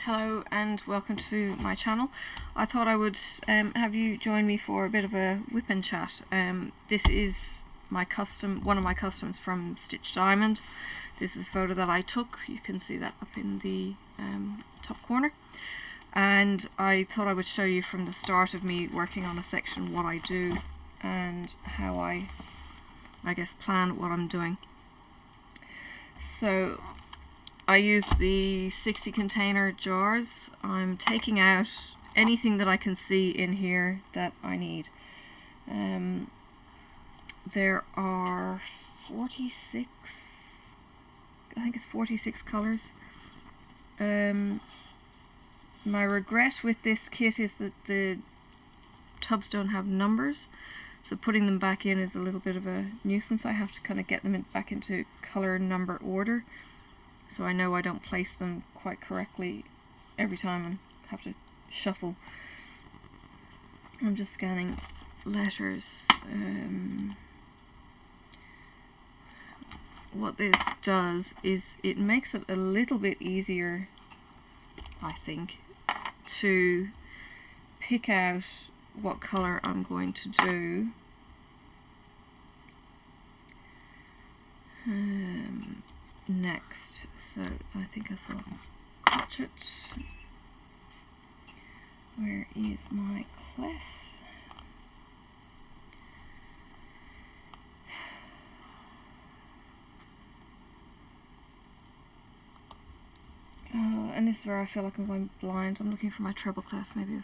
Hello and welcome to my channel. I thought I would have you join me for a bit of a whip and chat. This is my one of my customs from Stitch Diamond. This is a photo that I took. You can see that up in the top corner. And I thought I would show you from the start of me working on a section what I do and how I guess plan what I'm doing. So I use the 60 container jars. I'm taking out anything that I can see in here that I need. There are 46, I think it's 46 colors. My regret with this kit is that the tubs don't have numbers, so putting them back in is a little bit of a nuisance. I have to kind of get them back into color number order, so I know I don't place them quite correctly every time and have to shuffle. I'm just scanning letters. What this does is it makes it a little bit easier, I think, to pick out what color I'm going to do. Next, so I think I saw crotchet. Where is my clef? And this is where I feel like I'm going blind. I'm looking for my treble clef. Maybe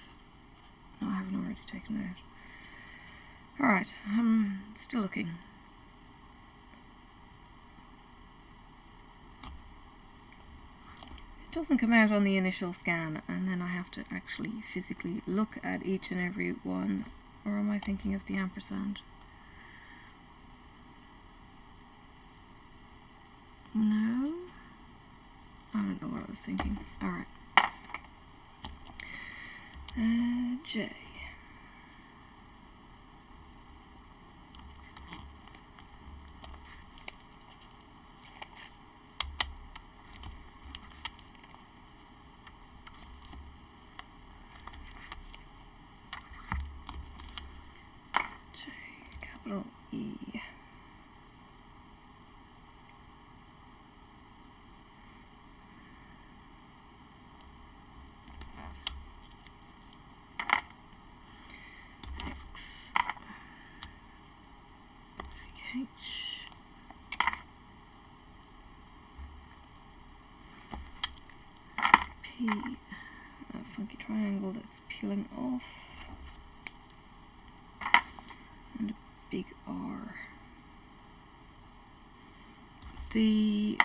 no, I haven't already taken it out. Alright, I'm still looking. It doesn't come out on the initial scan, and then I have to actually physically look at each and every one. Or am I thinking of the ampersand? No? I don't know what I was thinking. Alright. J. Capital E. X. H. P. That funky triangle that's peeling off. And a big R. The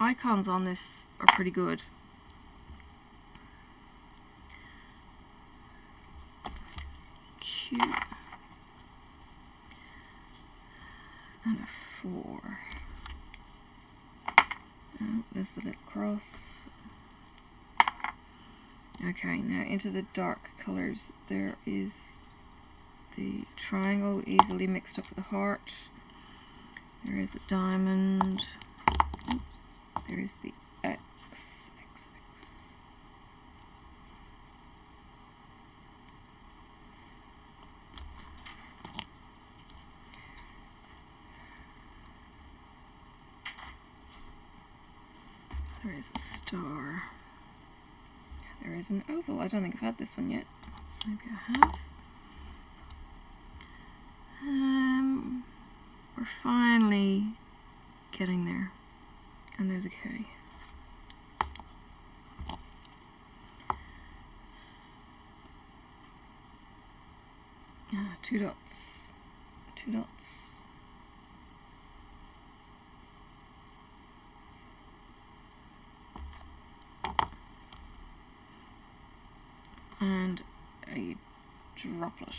icons on this are pretty good. Q and a 4. Oh, there's the little cross. Okay, now into the dark colors. There is the triangle easily mixed up with a heart. There is a diamond. Oops. There is the X. There is a star. There is an oval. I don't think I've had this one yet. Maybe I have. We're finally getting there. And there's a K. Two dots. Two dots. And a droplet.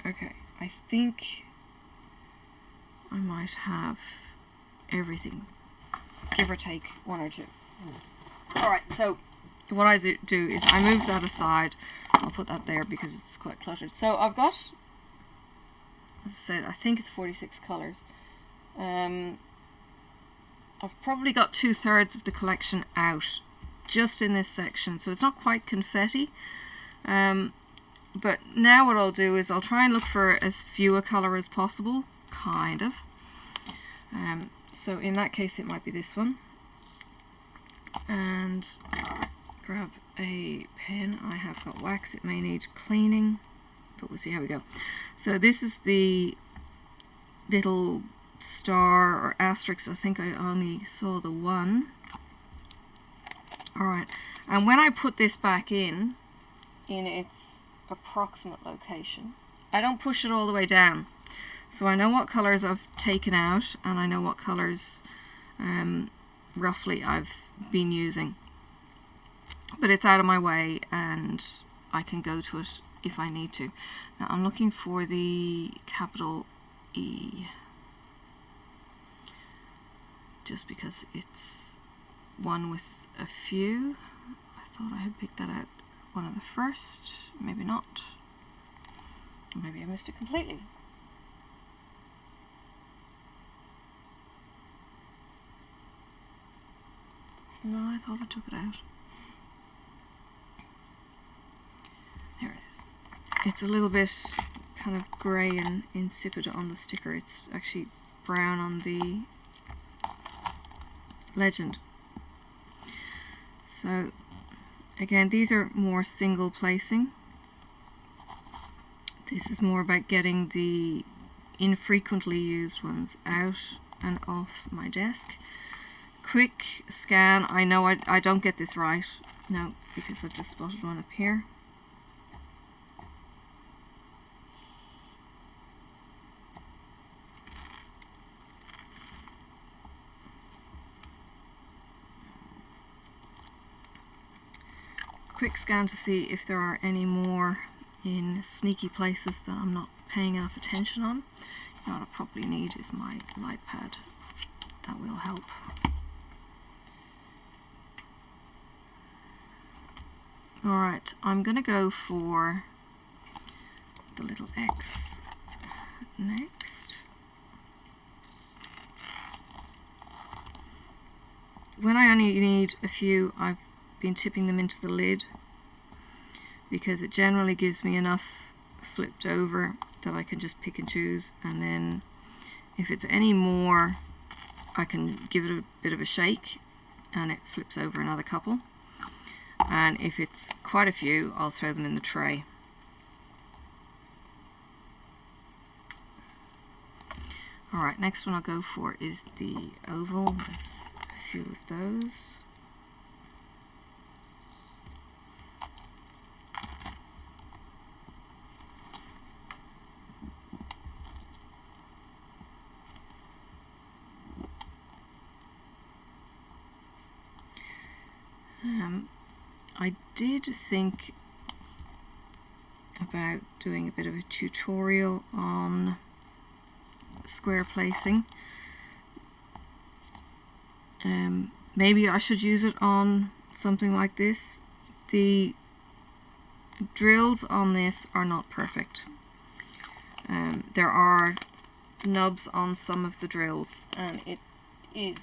Okay, I think I might have everything give or take 1 or 2. Alright, so what I do is I move that aside. I'll put that there because it's quite cluttered. So I've got, as I said, I think it's 46 colours. I've probably got 2/3 of the collection out just in this section, so it's not quite confetti. But now what I'll do is I'll try and look for as few a colour as possible, kind of. So in that case it might be this one. And grab a pen. I have got wax, it may need cleaning, but we'll see how we go. So this is the little star or asterisk. I think I only saw the one. Alright, and when I put this back in its approximate location, I don't push it all the way down. So I know what colours I've taken out, and I know what colours roughly I've been using. But it's out of my way and I can go to it if I need to. Now I'm looking for the capital E, just because it's one with a few. I thought I had picked that out one of the first, maybe not. Maybe I missed it completely. No, I thought I took it out. There it is. It's a little bit kind of grey and insipid on the sticker. It's actually brown on the legend. So again, these are more single placing. This is more about getting the infrequently used ones out and off my desk. Quick scan. I know I don't get this right now because I've just spotted one up here. Quick scan to see if there are any more in sneaky places that I'm not paying enough attention on. You know what I probably need is my light pad. That will help. Alright, I'm going to go for the little X next. When I only need a few, I've been tipping them into the lid because it generally gives me enough flipped over that I can just pick and choose, and then if it's any more I can give it a bit of a shake and it flips over another couple. And if it's quite a few, I'll throw them in the tray. Alright, next one I'll go for is the oval. There's a few of those. I did think about doing a bit of a tutorial on square placing. Maybe I should use it on something like this. The drills on this are not perfect. There are nubs on some of the drills and it is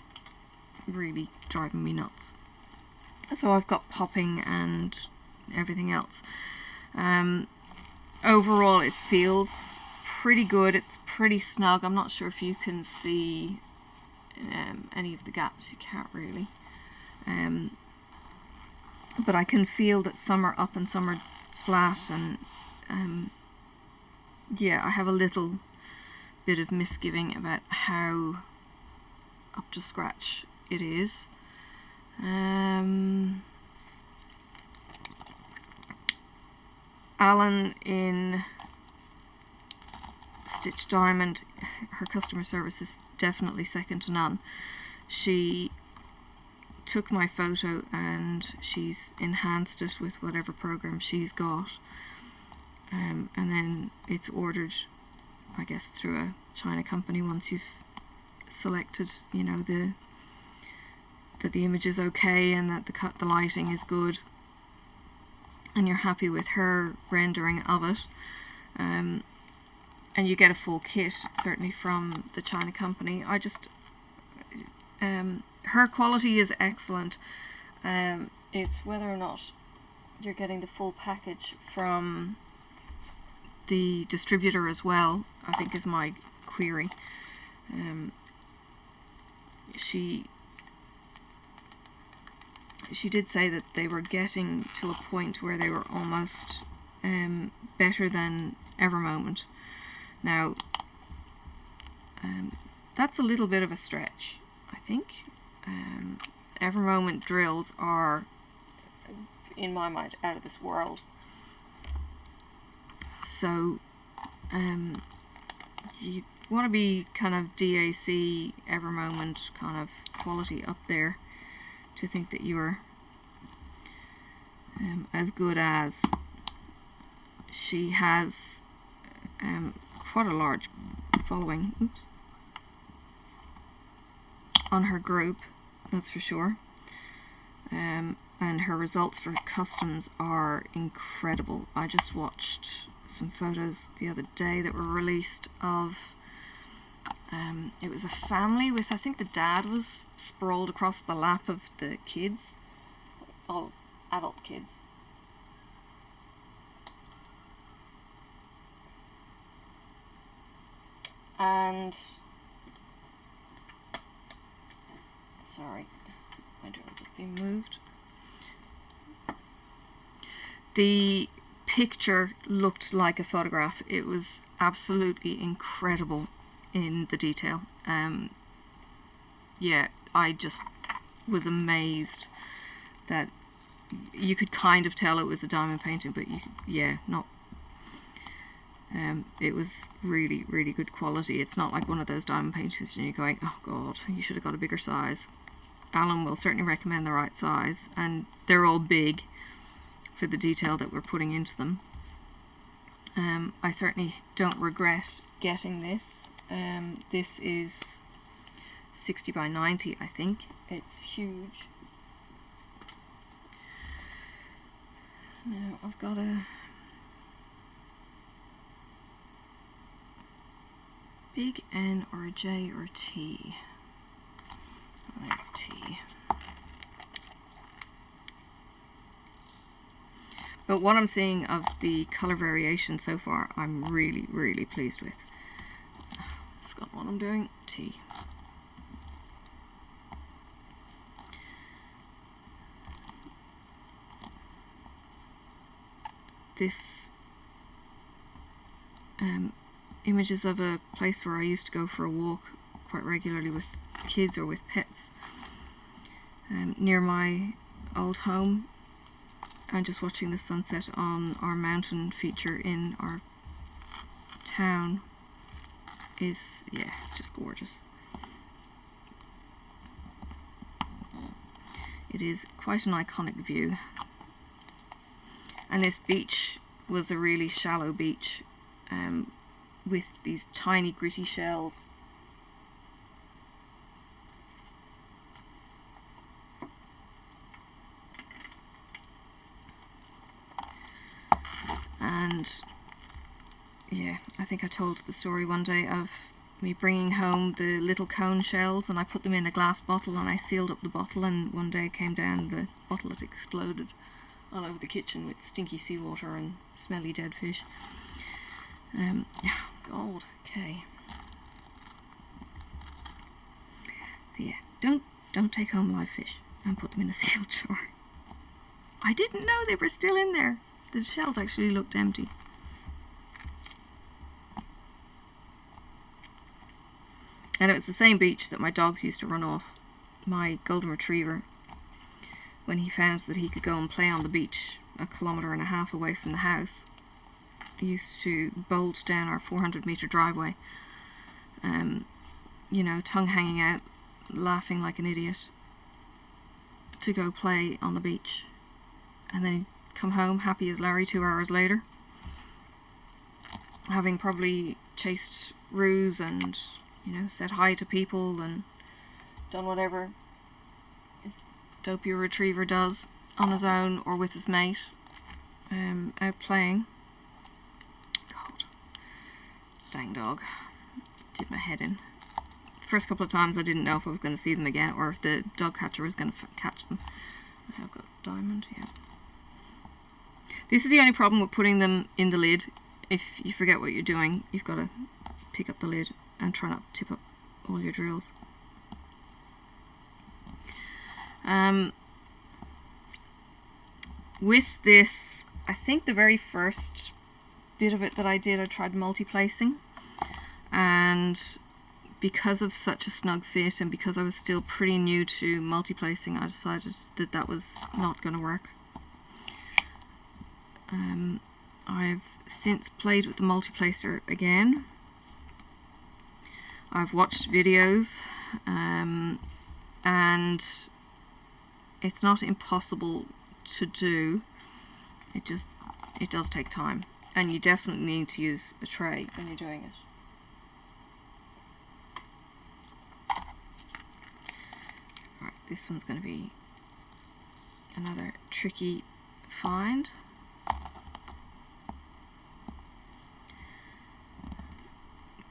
really driving me nuts. So I've got popping and everything else. Overall it feels pretty good, it's pretty snug. I'm not sure if you can see any of the gaps, you can't really. But I can feel that some are up and some are flat, and yeah, I have a little bit of misgiving about how up to scratch it is. Alan in Stitch Diamond, her customer service is definitely second to none. She took my photo and she's enhanced it with whatever program she's got, and then it's ordered, I guess, through a China company once you've selected, you know, the that the image is okay and that the lighting is good, and you're happy with her rendering of it. And you get a full kit, certainly from the China company. I just, her quality is excellent. It's whether or not you're getting the full package from the distributor as well, I think, is my query. She did say that they were getting to a point where they were almost better than Evermoment. Now, that's a little bit of a stretch, I think. Evermoment drills are, in my mind, out of this world. So, you want to be kind of DAC, Evermoment kind of quality up there to think that you're as good as. She has quite a large following, on her group, that's for sure. And her results for customs are incredible. I just watched some photos the other day that were released of, it was a family with, I think the dad was sprawled across the lap of the kids, all adult kids. And, sorry, my drills have been moved. The picture looked like a photograph. It was absolutely incredible in the detail. Yeah, I just was amazed that you could kind of tell it was a diamond painting, but you could, yeah, not. It was really, really good quality. It's not like one of those diamond paintings and you're going, oh god, you should have got a bigger size. Alan will certainly recommend the right size, and they're all big for the detail that we're putting into them. I certainly don't regret getting this. This is 60 by 90, I think. It's huge. Now I've got a big N or a J or a T. Oh, there's T. But what I'm seeing of the colour variation so far, I'm really, really pleased with. I forgot what I'm doing. T. This images of a place where I used to go for a walk quite regularly with kids or with pets, near my old home, and just watching the sunset on our mountain feature in our town is, yeah, it's just gorgeous. It is quite an iconic view. And this beach was a really shallow beach, with these tiny gritty shells. And yeah, I think I told the story one day of me bringing home the little cone shells, and I put them in a glass bottle and I sealed up the bottle, and one day it came down, the bottle had exploded all over the kitchen with stinky seawater and smelly dead fish. God, okay. So yeah, don't take home live fish and put them in a sealed jar. I didn't know they were still in there. The shells actually looked empty. And it was the same beach that my dogs used to run off. My golden retriever, when he found that he could go and play on the beach 1.5 kilometers away from the house, he used to bolt down our 400-meter driveway, you know, tongue hanging out, laughing like an idiot, to go play on the beach. And then he'd come home happy as Larry 2 hours later, having probably chased roos and, you know, said hi to people and done whatever is Dopey Retriever does on his own or with his mate, out playing. God, dang dog, did my head in. First couple of times I didn't know if I was going to see them again or if the dog catcher was going to catch them. I have got diamond, yeah. This is the only problem with putting them in the lid. If you forget what you're doing, you've got to pick up the lid and try not to tip up all your drills. With this, I think the very first bit of it that I did, I tried multi-placing, and because of such a snug fit and because I was still pretty new to multi-placing, I decided that that was not going to work. I've since played with the multi-placer again. I've watched videos, and it's not impossible to do. It does take time, and you definitely need to use a tray when you're doing it. Alright, this one's going to be another tricky find.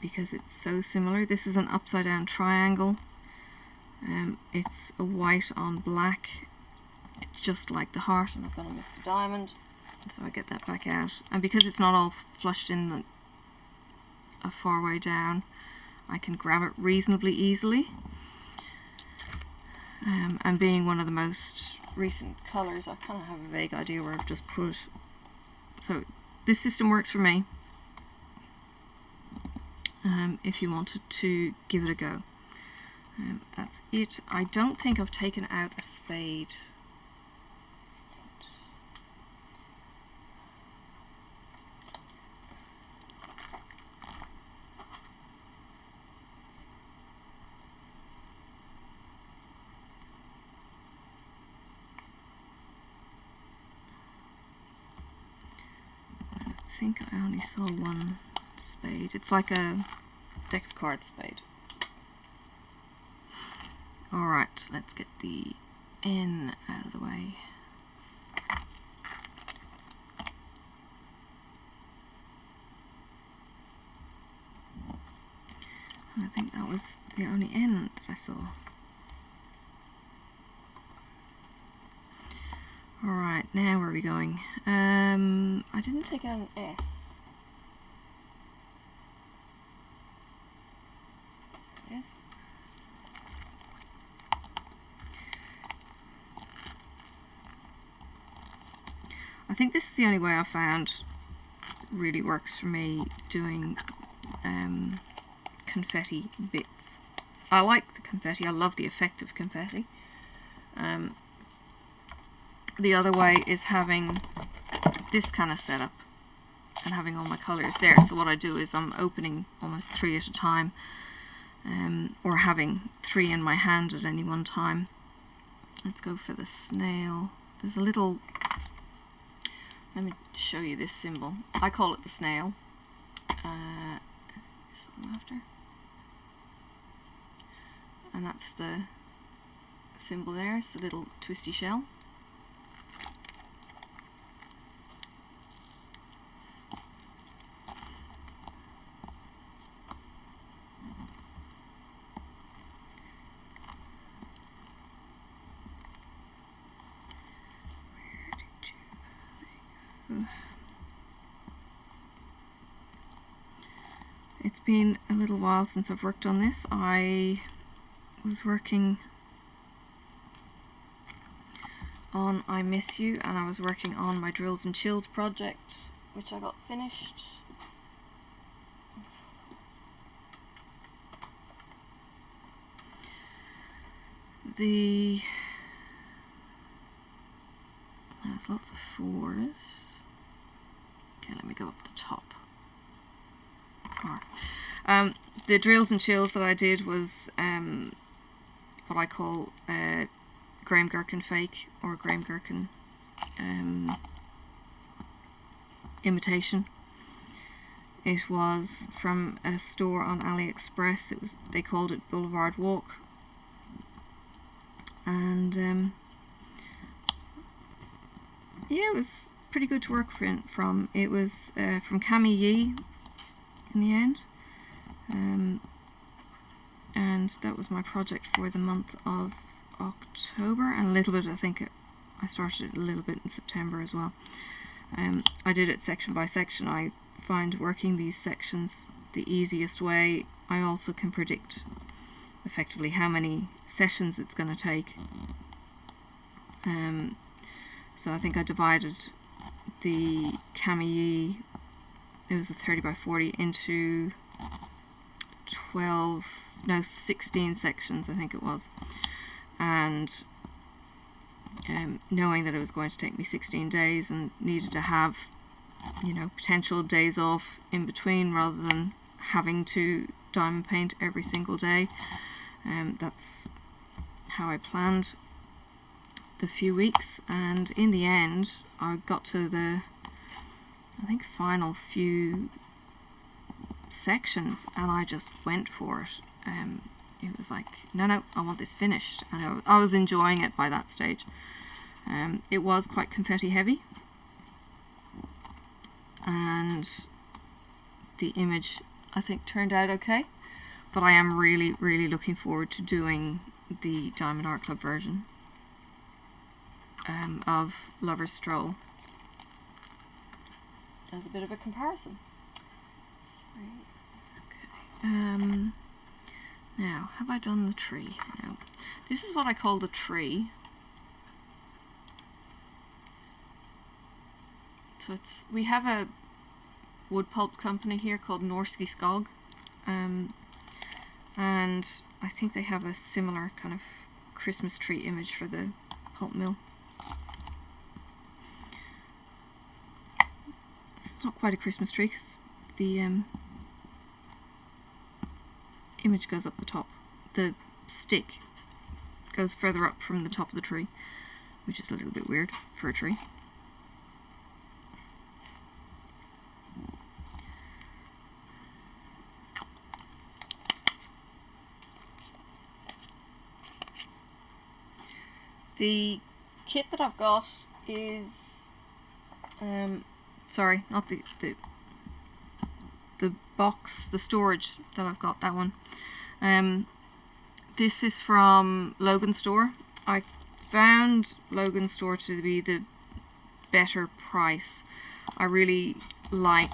Because it's so similar. This is an upside down triangle. It's a white on black, just like the heart, and I've got to miss the diamond, so I get that back out. And because it's not all flushed in a far way down, I can grab it reasonably easily. And being one of the most recent colours, I kind of have a vague idea where I've just put it. So this system works for me. If you wanted to give it a go. That's it. I don't think I've taken out a spade. I think I only saw one spade. It's like a deck of cards spade. Alright, let's get the N out of the way. I think that was the only N that I saw. Alright, now where are we going? I didn't take out an S. Yes. I think this is the only way I found really works for me, doing confetti bits. I like the confetti, I love the effect of confetti. The other way is having this kind of setup and having all my colours there. So what I do is I'm opening almost 3 at a time, or having 3 in my hand at any one time. Let's go for the snail. There's a little, let me show you this symbol. I call it the snail. This one after. And that's the symbol there. It's a little twisty shell. It's been a little while since I've worked on this. I was working on I Miss You, and I was working on my Drills and Chills project, which I got finished. There's lots of 4s. Okay, let me go up the top. The Drills and Chills that I did was what I call Graham Gherkin fake, or Graham Gherkin imitation. It was from a store on AliExpress. They called it Boulevard Walk, and yeah, it was pretty good to work from. It was from Ye in the end. And that was my project for the month of October, and a little bit, I think I started it a little bit in September as well. I did it section by section. I find working these sections the easiest way. I also can predict effectively how many sessions it's going to take. So I think I divided the Ye, it was a 30 by 40, into 16 sections, I think it was. And knowing that it was going to take me 16 days and needed to have, you know, potential days off in between rather than having to diamond paint every single day, that's how I planned the few weeks. And in the end I got to the, I think, final few sections and I just went for it. It was like, no, I want this finished, and I was enjoying it by that stage. It was quite confetti heavy, and the image, I think, turned out okay, but I am really looking forward to doing the Diamond Art Club version of Lover's Stroll as a bit of a comparison. Okay. Now, have I done the tree? No. This is what I call the tree. So we have a wood pulp company here called Norski Skog, and I think they have a similar kind of Christmas tree image for the pulp mill. It's not quite a Christmas tree because the image goes up the top. The stick goes further up from the top of the tree, which is a little bit weird for a tree. The kit that I've got is sorry, not the box, the storage that I've got, that one. This is from Logan Store. I found Logan Store to be the better price. I really like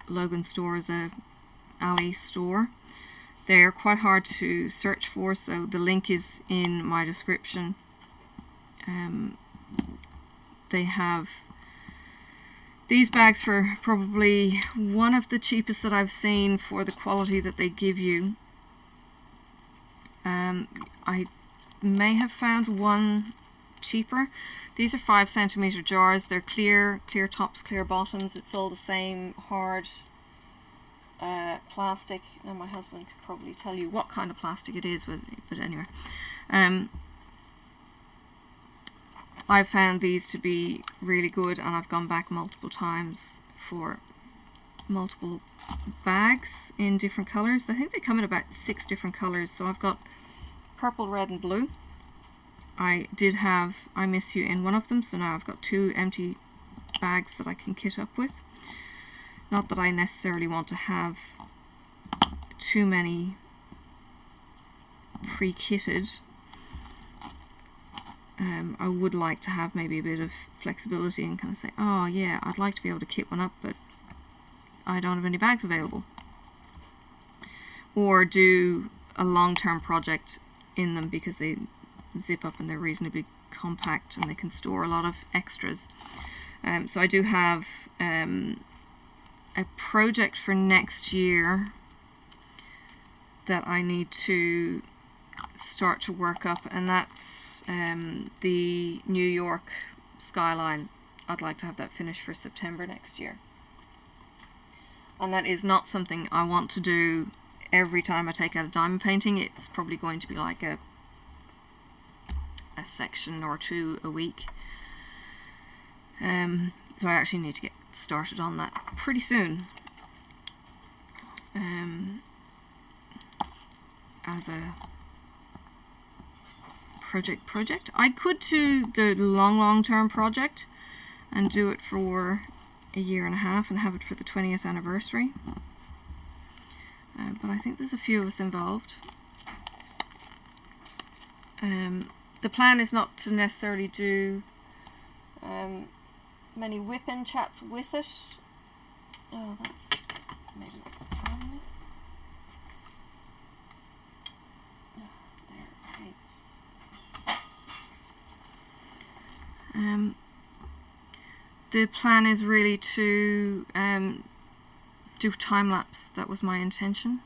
Logan Store as a Ali store. They're quite hard to search for, so the link is in my description. They have these bags for probably one of the cheapest that I've seen for the quality that they give you. I may have found one cheaper. These are 5 centimeter jars. They're clear tops, clear bottoms. It's all the same hard plastic. Now my husband could probably tell you what kind of plastic it is, but anyway. I've found these to be really good, and I've gone back multiple times for multiple bags in different colours. I think they come in about 6 different colours. So I've got purple, red and blue. I did have I Miss You in one of them, so now I've got 2 empty bags that I can kit up with. Not that I necessarily want to have too many pre-kitted. I would like to have maybe a bit of flexibility and kind of say, oh yeah, I'd like to be able to kit one up, but I don't have any bags available. Or do a long-term project in them because they zip up and they're reasonably compact and they can store a lot of extras. So I do have a project for next year that I need to start to work up, and that's the New York skyline. I'd like to have that finished for September next year, and that is not something I want to do every time I take out a diamond painting. It's probably going to be like a section or 2 a week. So I actually need to get started on that pretty soon, as a project. I could do the long-term project and do it for a year and a half and have it for the 20th anniversary. But I think there's a few of us involved. The plan is not to necessarily do many WiPnChats with it. Oh, maybe that's tiny. The plan is really to do time-lapse. That was my intention.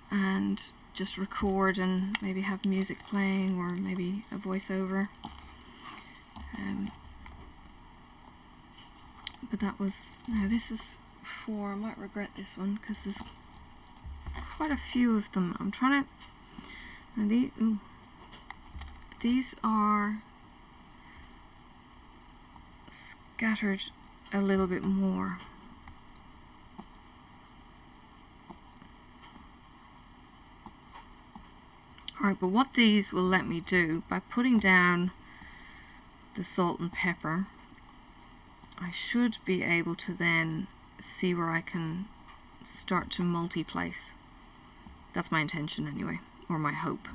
And just record and maybe have music playing or maybe a voiceover. But that was, now this is 4, I might regret this one because there's quite a few of them. I'm trying to, and these are scattered a little bit more. Alright, but what these will let me do, by putting down the salt and pepper, I should be able to then see where I can start to multi-place. That's my intention anyway, or my hope.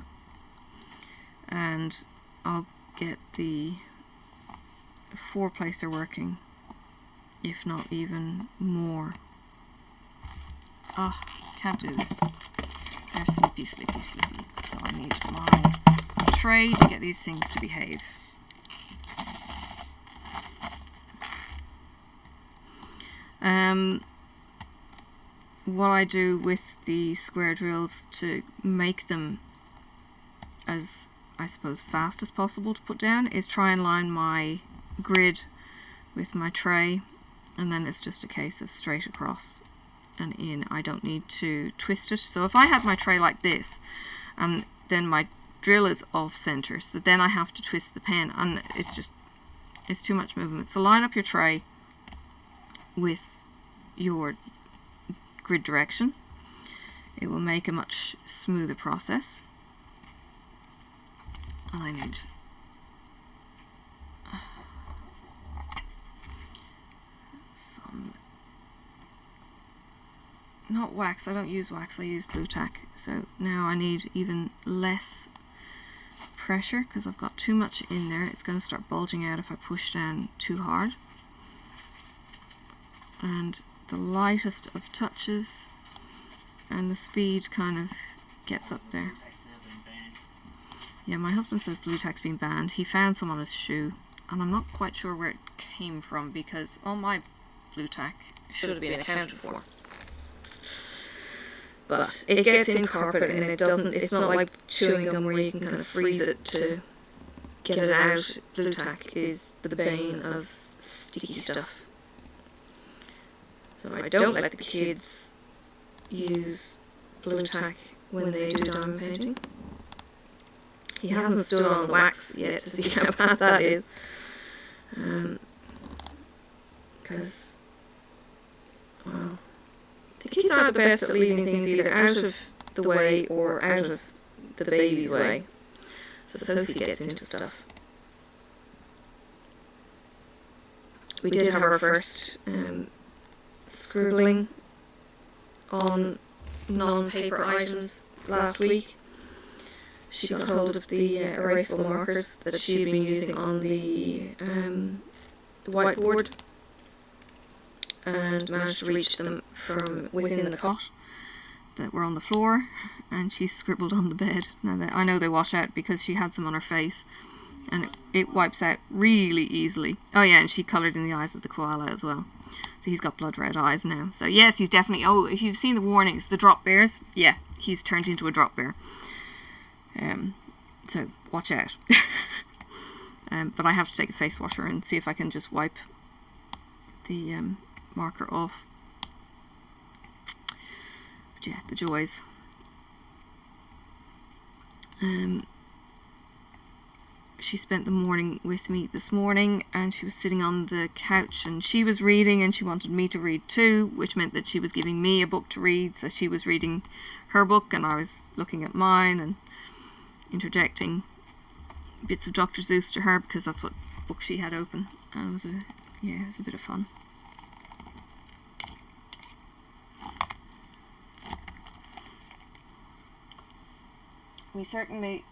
And I'll get the 4-placer working, if not even more. Oh, can't do this. They're slippy. So I need my tray to get these things to behave. What I do with the square drills to make them as, I suppose, fast as possible to put down is try and line my grid with my tray, and then it's just a case of straight across and in. I don't need to twist it. So if I had my tray like this and then my drill is off center, so then I have to twist the pen, and it's too much movement. So line up your tray with your grid direction. It will make a much smoother process. And I need some, not wax, I don't use wax, I use blue tack. So now I need even less pressure because I've got too much in there. It's going to start bulging out if I push down too hard. And the lightest of touches and the speed kind of gets up there. Yeah, my husband says blue tack's been banned. He found some on his shoe, and I'm not quite sure where it came from because all my blue tack should have been accounted for. But it gets in carpet and it doesn't, it's not like chewing gum where you can kind of freeze it to get it out. Blue tack is the bane of sticky stuff. So I don't let the kids use blue tack when they do diamond painting. He hasn't stood on the wax yet to see how bad that is. Because, well, the kids aren't the best at leaving things either out of the way or out of the baby's way. So Sophie gets into stuff. We did have our first scribbling on non-paper items last week. She got hold of the erasable markers that she had been using on the whiteboard and managed to reach them from within the cot that were on the floor, and she scribbled on the bed. Now I know they wash out because she had some on her face, and it wipes out really easily. Oh yeah, and she coloured in the eyes of the koala as well. So he's got blood red eyes now. So yes, he's definitely, oh, if you've seen the warnings, the drop bears, yeah, he's turned into a drop bear. So watch out. But I have to take a face washer and see if I can just wipe the marker off. But yeah, the joys. She spent the morning with me this morning, and she was sitting on the couch and she was reading, and she wanted me to read too, which meant that she was giving me a book to read. So she was reading her book and I was looking at mine, and interjecting bits of Dr. Seuss to her because that's what book she had open, and it was a bit of fun. We certainly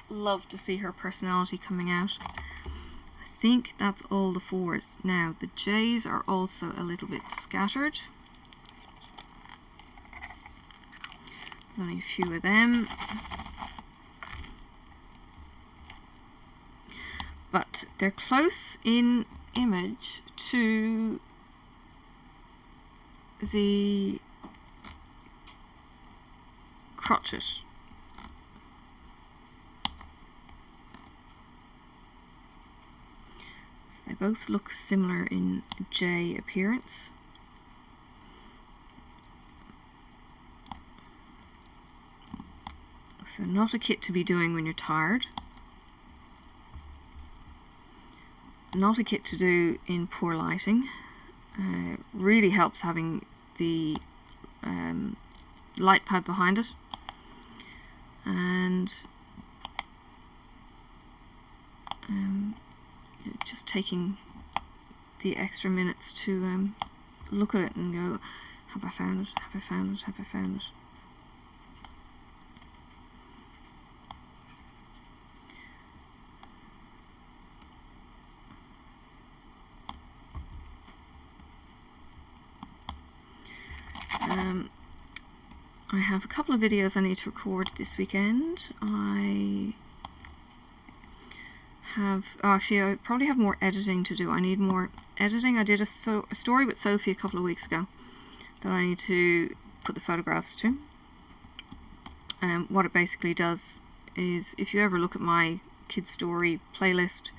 love to see her personality coming out. I think that's all the 4s. Now the J's are also a little bit scattered. There's only a few of them. But they're close in image to the crotchet. So they both look similar in J appearance. So not a kit to be doing when you're tired. Not a kit to do in poor lighting. Really helps having the light pad behind it, and just taking the extra minutes to look at it and go, have I found it? Have I found it? Have I found it? I have a couple of videos I need to record this weekend. I probably have more editing to do. I need more editing. I did a story with Sophie a couple of weeks ago that I need to put the photographs to. What it basically does is, if you ever look at my kids story playlist,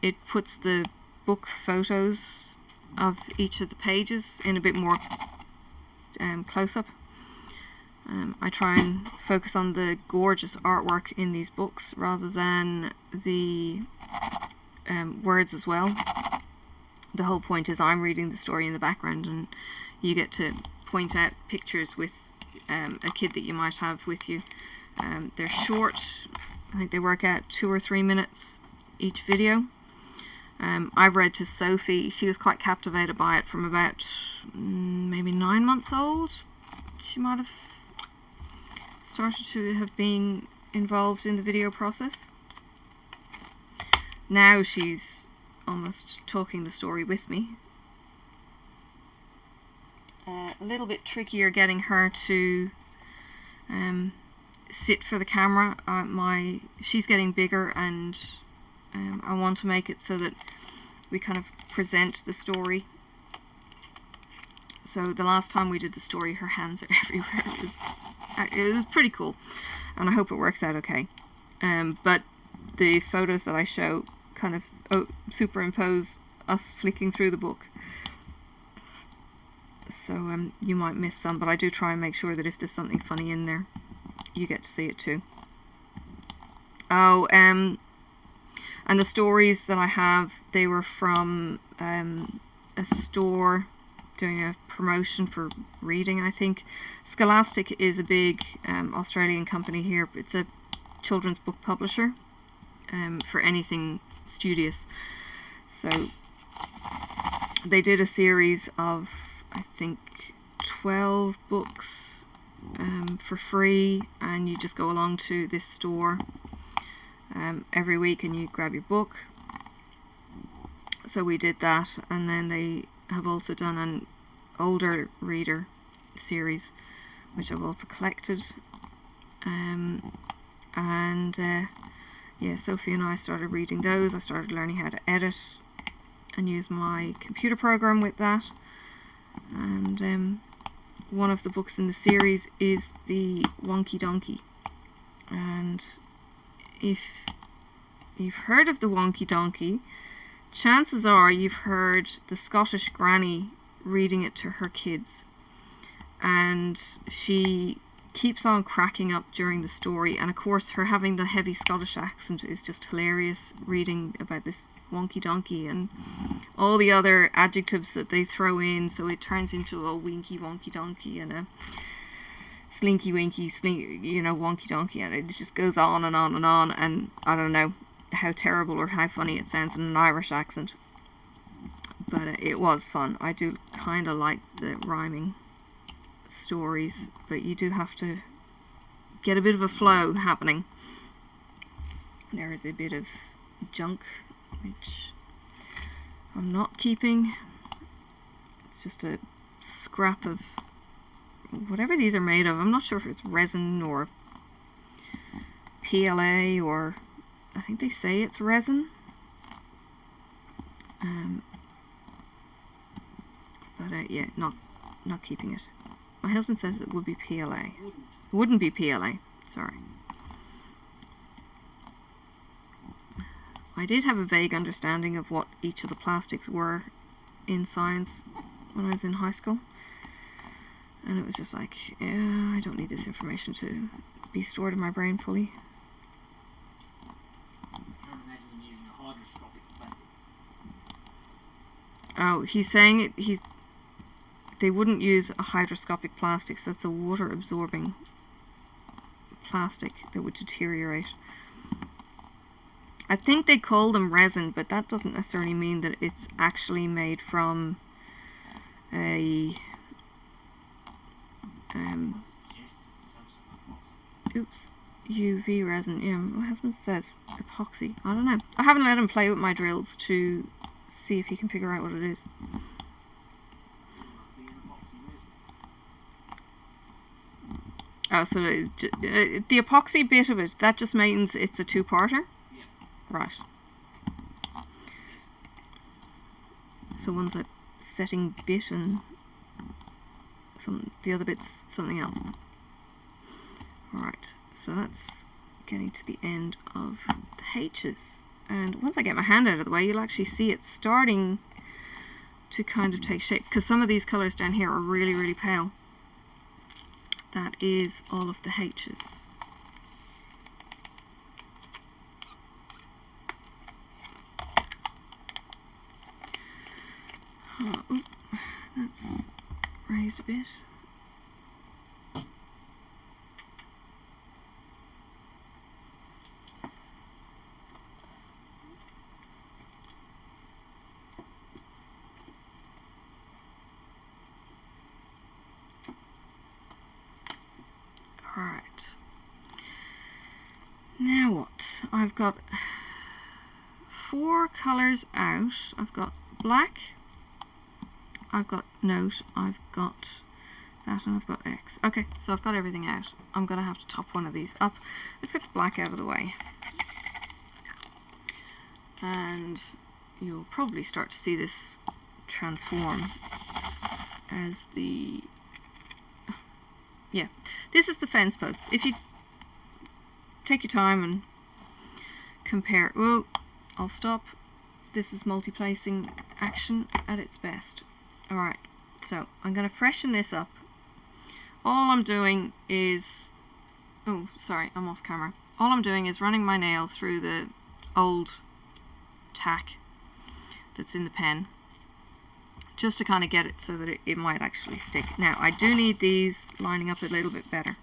it puts the book photos of each of the pages in a bit more close-up. I try and focus on the gorgeous artwork in these books rather than the words as well. The whole point is I'm reading the story in the background, and you get to point out pictures with a kid that you might have with you. They're short. I think they work out 2 or 3 minutes each video. I've read to Sophie. She was quite captivated by it from about maybe 9 months old. She might have started to have been involved in the video process. Now she's almost talking the story with me. A little bit trickier getting her to sit for the camera. She's getting bigger, and I want to make it so that we kind of present the story. So the last time we did the story, her hands are everywhere. It was pretty cool, and I hope it works out okay. But the photos that I show kind of superimpose us flicking through the book. So you might miss some, but I do try and make sure that if there's something funny in there, you get to see it too. Oh, and the stories that I have, they were from a store doing a promotion for reading, I think. Scholastic is a big Australian company here. It's a children's book publisher for anything studious. So they did a series of, I think, 12 books for free, and you just go along to this store every week and you grab your book. So we did that, and then they have also done an older reader series, which I've also collected. Yeah, Sophie and I started reading those. I started learning how to edit and use my computer program with that. And one of the books in the series is the Wonky Donkey. And if you've heard of the Wonky Donkey, chances are you've heard the Scottish granny reading it to her kids, and she keeps on cracking up during the story. And of course, her having the heavy Scottish accent is just hilarious, reading about this wonky donkey and all the other adjectives that they throw in, so it turns into a winky wonky donkey and a slinky winky, you know, wonky donkey, and it just goes on and on and on, and I don't know how terrible or how funny it sounds in an Irish accent, but it was fun. I do kind of like the rhyming stories, but you do have to get a bit of a flow happening. There is a bit of junk which I'm not keeping. It's just a scrap of whatever these are made of. I'm not sure if it's resin or PLA, or I think they say it's resin. But yeah, not keeping it. My husband says it would be PLA. It wouldn't be PLA, sorry. I did have a vague understanding of what each of the plastics were in science when I was in high school. And it was just like, yeah, I don't need this information to be stored in my brain fully. I can't imagine them using a hydroscopic plastic. Oh, he's saying they wouldn't use a hydroscopic plastic, so that's a water absorbing plastic that would deteriorate. I think they call them resin, but that doesn't necessarily mean that it's actually made from a UV resin. Yeah, my husband says epoxy. I don't know. I haven't let him play with my drills to see if he can figure out what it is. Oh, so the epoxy bit of it, that just means it's a two-parter? Yeah. Right. So one's a setting bit and the other bit's something else. Alright, so that's getting to the end of the H's. And once I get my hand out of the way, you'll actually see it starting to kind of take shape, because some of these colours down here are really, really pale. That is all of the H's. Oh, oop, that's raised a bit. Alright. Now what? I've got 4 colours out. I've got black, I've got note, I've got that, and I've got X. Okay, so I've got everything out. I'm going to have to top one of these up. Let's get the black out of the way. And you'll probably start to see this transform as the... Yeah, this is the fence post. If you take your time and compare... Whoa, I'll stop. This is multi-placing action at its best. Alright, so I'm going to freshen this up. All I'm doing is... Oh, sorry, I'm off camera. All I'm doing is running my nail through the old tack that's in the pen, just to kind of get it so that it might actually stick. Now, I do need these lining up a little bit better.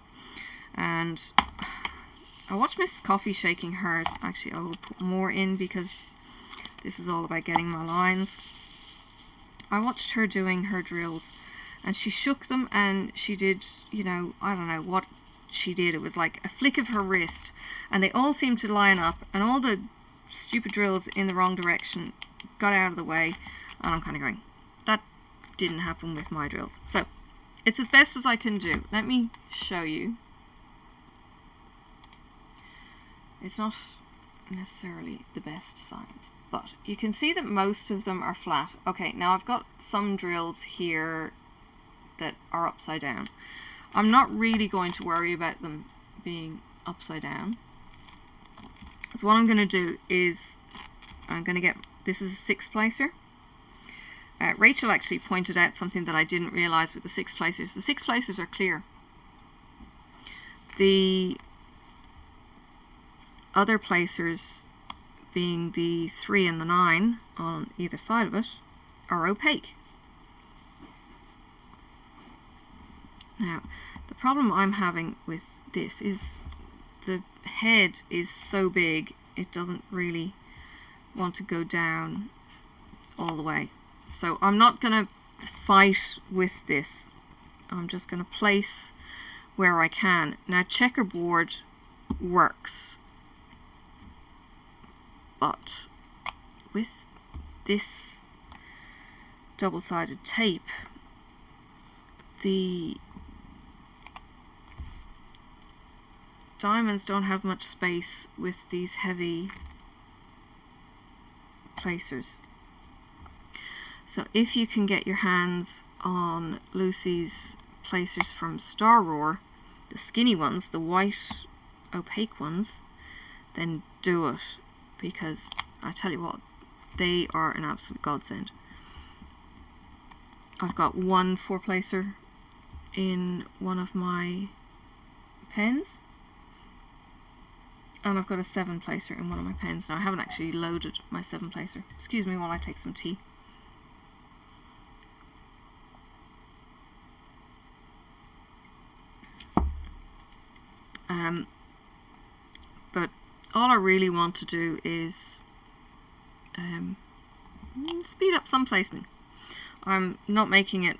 And I watched Mrs. Coffee shaking hers. Actually, I will put more in because this is all about getting my lines. I watched her doing her drills, and she shook them, and she did, you know, I don't know what she did. It was like a flick of her wrist, and they all seemed to line up, and all the stupid drills in the wrong direction got out of the way, and I'm kind of going, that didn't happen with my drills. So it's as best as I can do. Let me show you. It's not necessarily the best science, but you can see that most of them are flat. Okay, now I've got some drills here that are upside down. I'm not really going to worry about them being upside down. So what I'm going to do is I'm going to get, this is a 6 placer. Rachel actually pointed out something that I didn't realize with the 6 placers. The 6 placers are clear. The other placers, being the 3 and the 9 on either side of it, are opaque. Now, the problem I'm having with this is the head is so big, it doesn't really want to go down all the way. So I'm not going to fight with this. I'm just going to place where I can. Now, checkerboard works, but with this double-sided tape, the diamonds don't have much space with these heavy placers. So if you can get your hands on Lucy's placers from Star Roar, the skinny ones, the white opaque ones, then do it, because I tell you what, they are an absolute godsend. I've got one 4-placer in one of my Penz, and I've got a 7-placer in one of my Penz. Now, I haven't actually loaded my 7-placer. Excuse me while I take some tea. But all I really want to do is speed up some placing. I'm not making it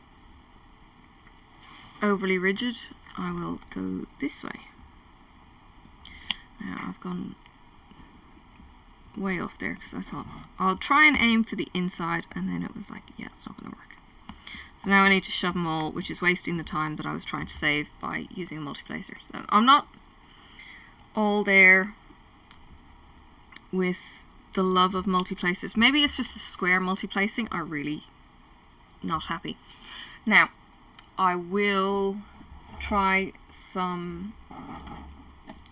overly rigid. I will go this way. Now I've gone way off there because I thought I'll try and aim for the inside, and then it was like, yeah, it's not going to work. So now I need to shove them all, which is wasting the time that I was trying to save by using a multiplacer. So I'm not all there with the love of multiplacers. Maybe it's just a square multiplacing. I'm really not happy. Now, I will try some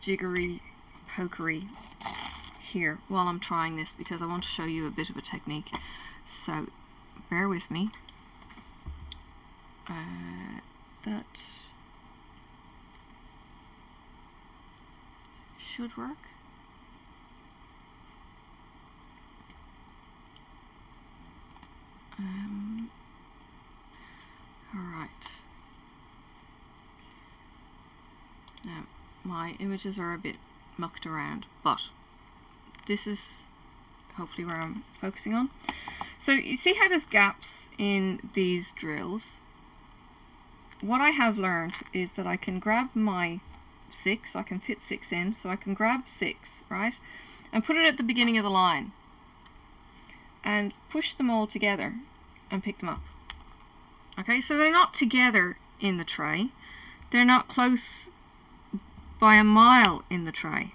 jiggery pokery here while I'm trying this, because I want to show you a bit of a technique. So bear with me. That should work. Alright. Now, my images are a bit mucked around, but this is hopefully where I'm focusing on. So you see how there's gaps in these drills? What I have learned is that I can grab my 6, I can fit 6 in, so I can grab 6, right, and put it at the beginning of the line and push them all together and pick them up. Okay, so they're not together in the tray, they're not close by a mile in the tray,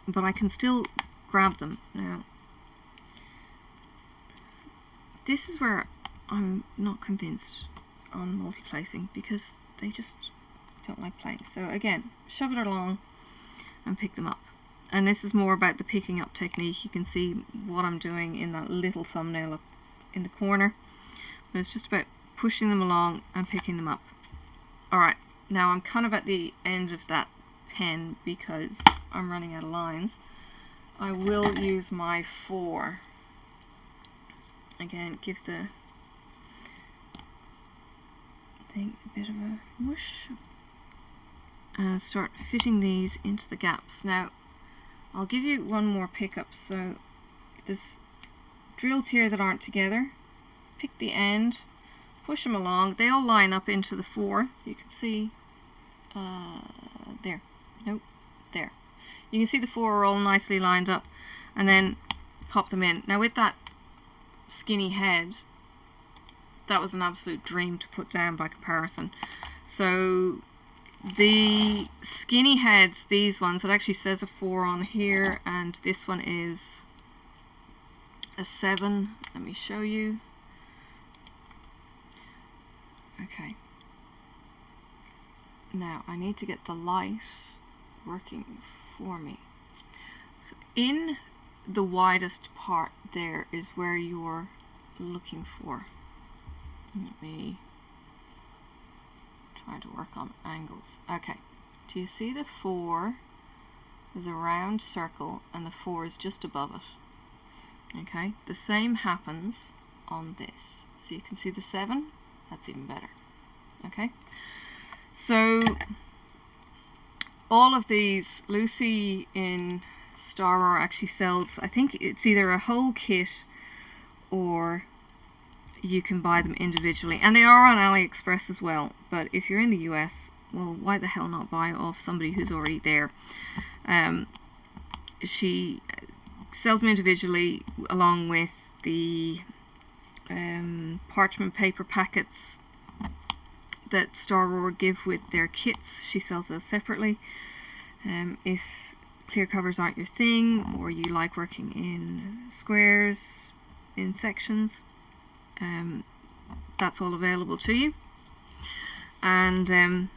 but I can still grab them. Now, this is where I'm not convinced on multiplacing, because they just don't like playing. So again, shove it along and pick them up. And this is more about the picking up technique. You can see what I'm doing in that little thumbnail up in the corner, but it's just about pushing them along and picking them up. Alright, now I'm kind of at the end of that pen because I'm running out of lines. I will use my 4. Again, give the thing a bit of a whoosh and start fitting these into the gaps. Now, I'll give you one more pickup. So there's drills here that aren't together. Pick the end, push them along. They all line up into the 4, so you can see there. Nope, there. You can see the 4 are all nicely lined up, and then pop them in. Now with that skinny head, that was an absolute dream to put down by comparison. So the skinny heads, these ones, it actually says a 4 on here, and this one is a 7. Let me show you. Okay. Now I need to get the light working for me. So in the widest part there is where you're looking for. Let me try to work on angles. Okay, do you see the 4? There's a round circle and the 4 is just above it. Okay, the same happens on this. So you can see the 7, that's even better. Okay, so all of these, Lucy in Star Roar actually sells, I think it's either a whole kit or you can buy them individually, and they are on AliExpress as well. But if you're in the US, well, why the hell not buy off somebody who's already there? She sells them individually along with the parchment paper packets that Star Roar give with their kits. She sells those separately. If clear covers aren't your thing, or you like working in squares, in sections, that's all available to you. And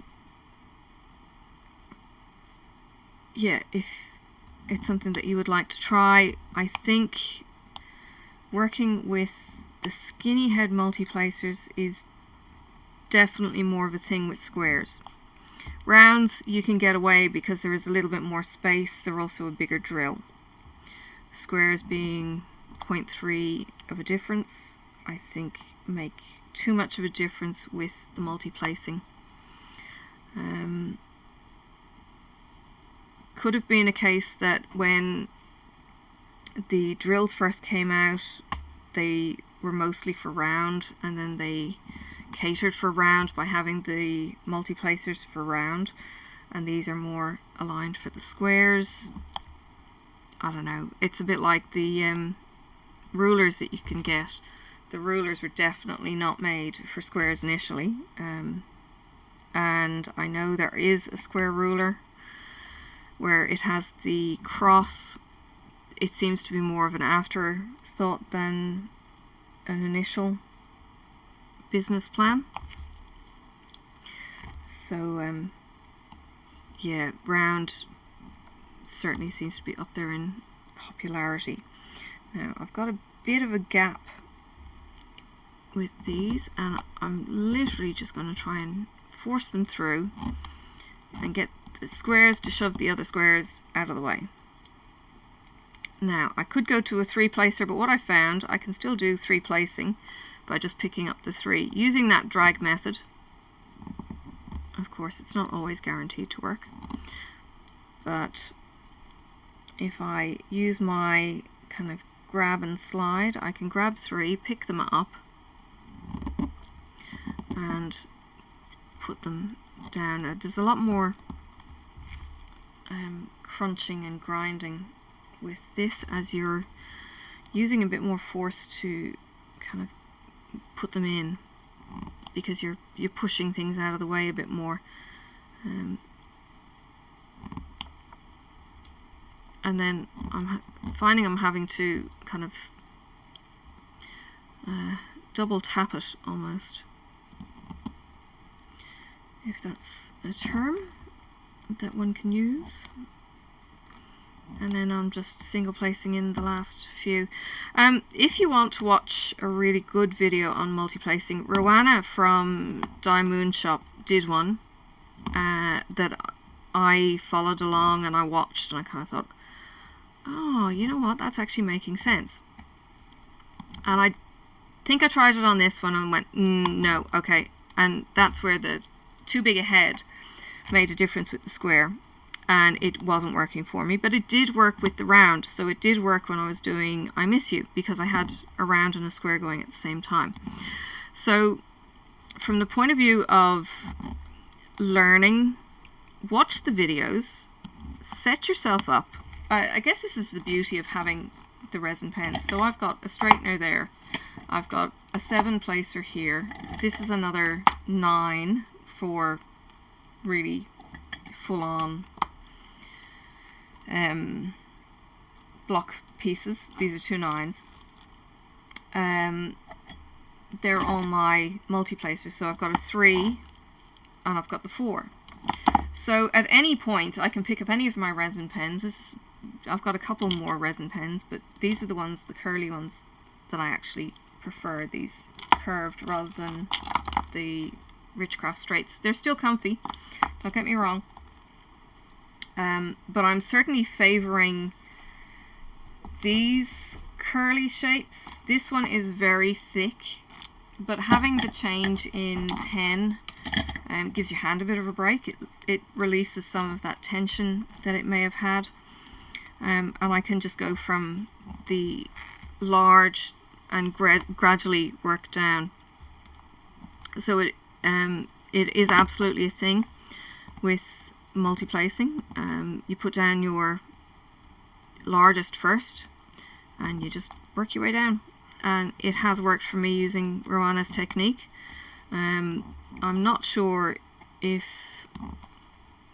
yeah, if it's something that you would like to try, I think working with the skinny head multi-placers is definitely more of a thing with squares. Rounds you can get away because there is a little bit more space. They're also a bigger drill. Squares being 0.3 of a difference, I think make too much of a difference with the multi-placing. Could have been a case that when the drills first came out, they were mostly for round, and then they catered for round by having the multi-placers for round, and these are more aligned for the squares. I don't know, it's a bit like the rulers that you can get. The rulers were definitely not made for squares initially, and I know there is a square ruler where it has the cross. It seems to be more of an afterthought than an initial business plan. So yeah, round certainly seems to be up there in popularity. Now I've got a bit of a gap with these, and I'm literally just going to try and force them through and get the squares to shove the other squares out of the way. Now I could go to a 3-placer, but what I found, I can still do 3-placing by just picking up the 3 using that drag method. Of course, it's not always guaranteed to work, but if I use my kind of grab and slide, I can grab 3, pick them up and put them down. Now, there's a lot more crunching and grinding with this, as you're using a bit more force to kind of put them in, because you're pushing things out of the way a bit more, and then I'm finding I'm having to kind of double tap it almost, if that's a term that one can use. And then I'm just single placing in the last few. If you want to watch a really good video on multi-placing, Roanna from TheUnknownCo did one that I followed along and I watched, and I kind of thought, oh, you know what, that's actually making sense. And I think I tried it on this one and went, no, okay. And that's where the too big a head made a difference with the square, and it wasn't working for me. But it did work with the round, so it did work when I was doing I Miss You, because I had a round and a square going at the same time. So from the point of view of learning, watch the videos, set yourself up. I guess this is the beauty of having the resin pens. So I've got a straightener there, I've got a 7-placer here, this is another 9 for really full-on block pieces. These are 2 9s. They're all my multi-placers, so I've got a 3 and I've got the 4. So at any point I can pick up any of my resin pens. I've got a couple more resin pens, but these are the ones, the curly ones, that I actually prefer, these curved rather than the RachelRaeCraft straights. They're still comfy, don't get me wrong, but I'm certainly favouring these curly shapes. This one is very thick, but having the change in pen Gives your hand a bit of a break. It releases some of that tension that it may have had. And I can just go from the large and gradually work down. So it is absolutely a thing with multi-placing. You put down your largest first and you just work your way down, and it has worked for me using Roanna's technique. I'm not sure if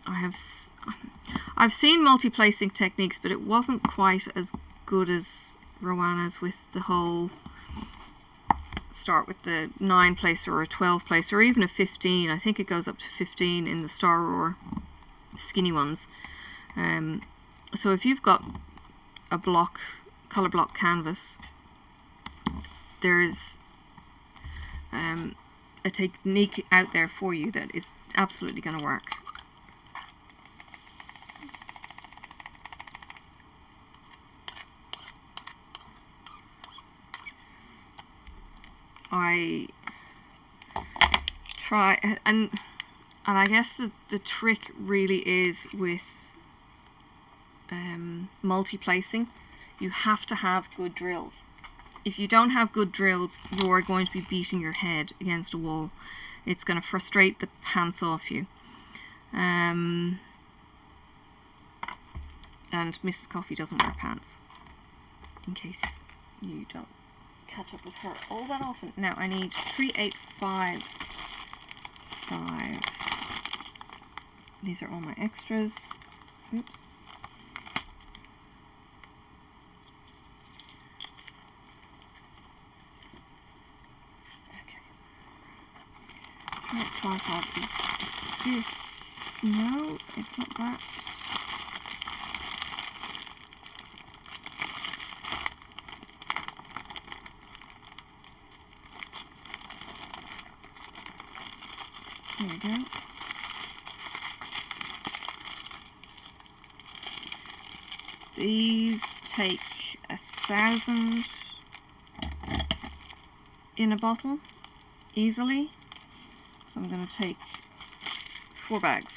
I've seen multi-placing techniques, but it wasn't quite as good as Roanna's with the whole start with the 9 placer or a 12 placer or even a 15. I think it goes up to 15 in the Star Roar skinny ones. So if you've got a color block canvas, there's a technique out there for you that is absolutely going to work. I try, and I guess the trick really is with multi-placing, you have to have good drills. If you don't have good drills, you're going to be beating your head against a wall. It's going to frustrate the pants off you. And Mrs. Coffee doesn't wear pants, in case you don't catch up with her all that often. Now I need 3855. These are all my extras. Oops. Tripod is this. No, it's not that. Here we go. These take 1,000 in a bottle easily. So I'm going to take 4 bags.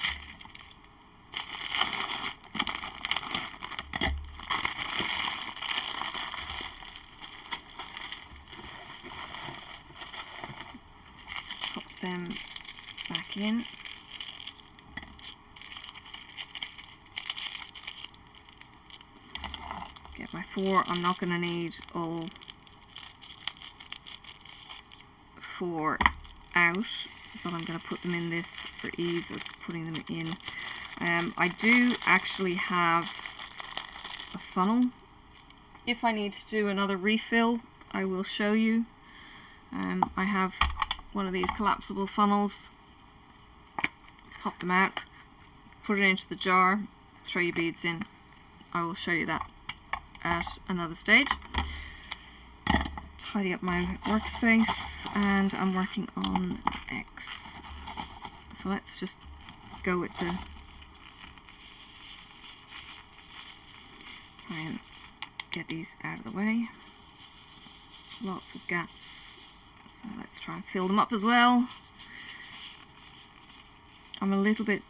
Put them back in. Get my 4. I'm not going to need all 4 out, but I'm going to put them in this for ease of putting them in. I do actually have a funnel. If I need to do another refill, I will show you. I have one of these collapsible funnels. Pop them out, put it into the jar, throw your beads in. I will show you that at another stage. Tidy up my workspace, and I'm working on X. So let's just go with the try and get these out of the way. Lots of gaps, so let's try and fill them up as well. I'm a little bit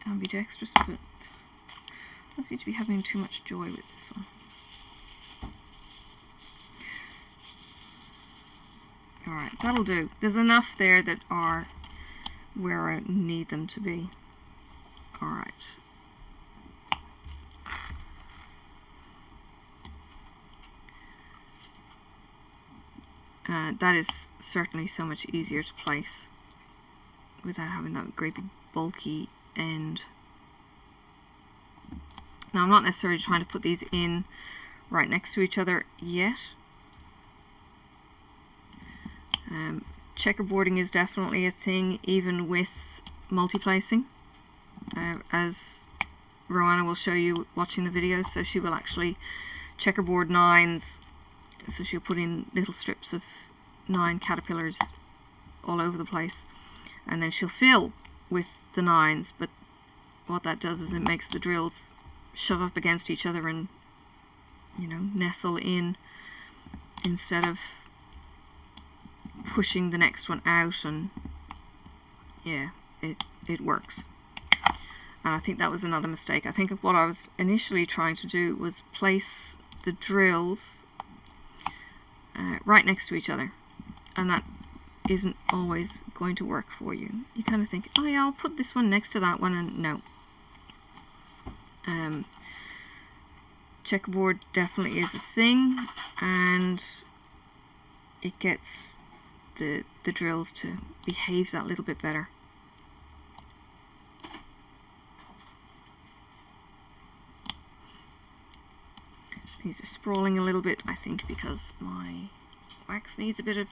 ambidextrous, but I don't seem to be having too much joy with this one. Alright, that'll do. There's enough there that are where I need them to be. Alright. That is certainly so much easier to place without having that great big bulky end. Now I'm not necessarily trying to put these in right next to each other yet. Checkerboarding is definitely a thing even with multi-placing, as Roanna will show you watching the videos. So she will actually checkerboard 9s, so she'll put in little strips of 9 caterpillars all over the place, and then she'll fill with the 9s, but what that does is it makes the drills shove up against each other and, you know, nestle in instead of pushing the next one out and yeah, it works. And I think that was another mistake. I think what I was initially trying to do was place the drills right next to each other, and that isn't always going to work for you. You kind of think, oh yeah, I'll put this one next to that one, and no. Checkerboard definitely is a thing, and it gets the drills to behave that little bit better. These are sprawling a little bit, I think, because my wax needs a bit of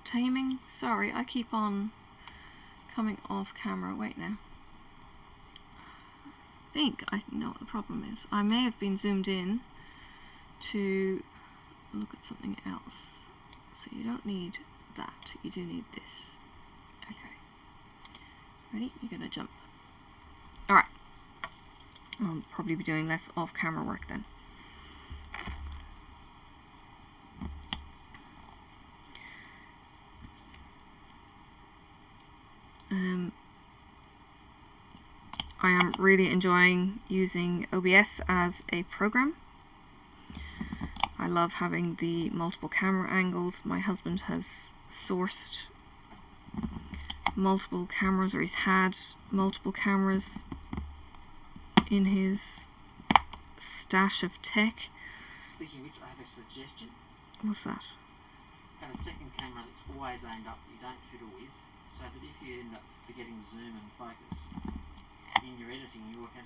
taming. Sorry, I keep on coming off camera. Wait now. I think I know what the problem is. I may have been zoomed in to look at something else. So you don't need that, you do need this. Okay. Ready? You're gonna jump. Alright. I'll probably be doing less off-camera work then. I am really enjoying using OBS as a program. I love having the multiple camera angles. My husband has sourced multiple cameras, or he's had multiple cameras in his stash of tech. Speaking of which, I have a suggestion. What's that? Have a second camera that's always aimed up that you don't fiddle with, so that if you end up forgetting zoom and focus in your editing, you can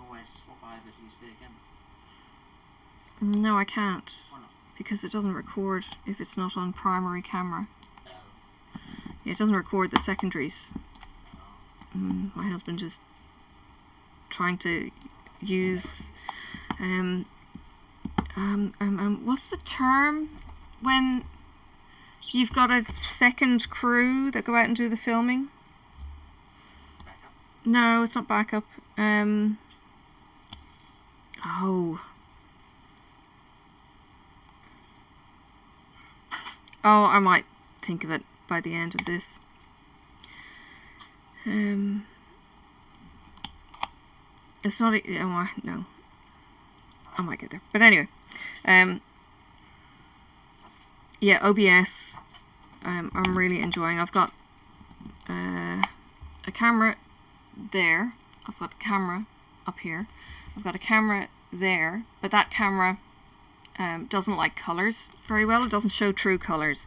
always swap over to your spare camera. No, I can't. Why not? Because it doesn't record if it's not on primary camera. Oh. Yeah, it doesn't record the secondaries. My husband is trying to use what's the term when you've got a second crew that go out and do the filming? Backup. No, it's not backup. Oh, I might think of it by the end of this. It's not no. I might get there. But anyway, yeah, OBS, I'm really enjoying. I've got a camera there. I've got a camera up here. I've got a camera there, but that camera doesn't like colors very well. It doesn't show true colors,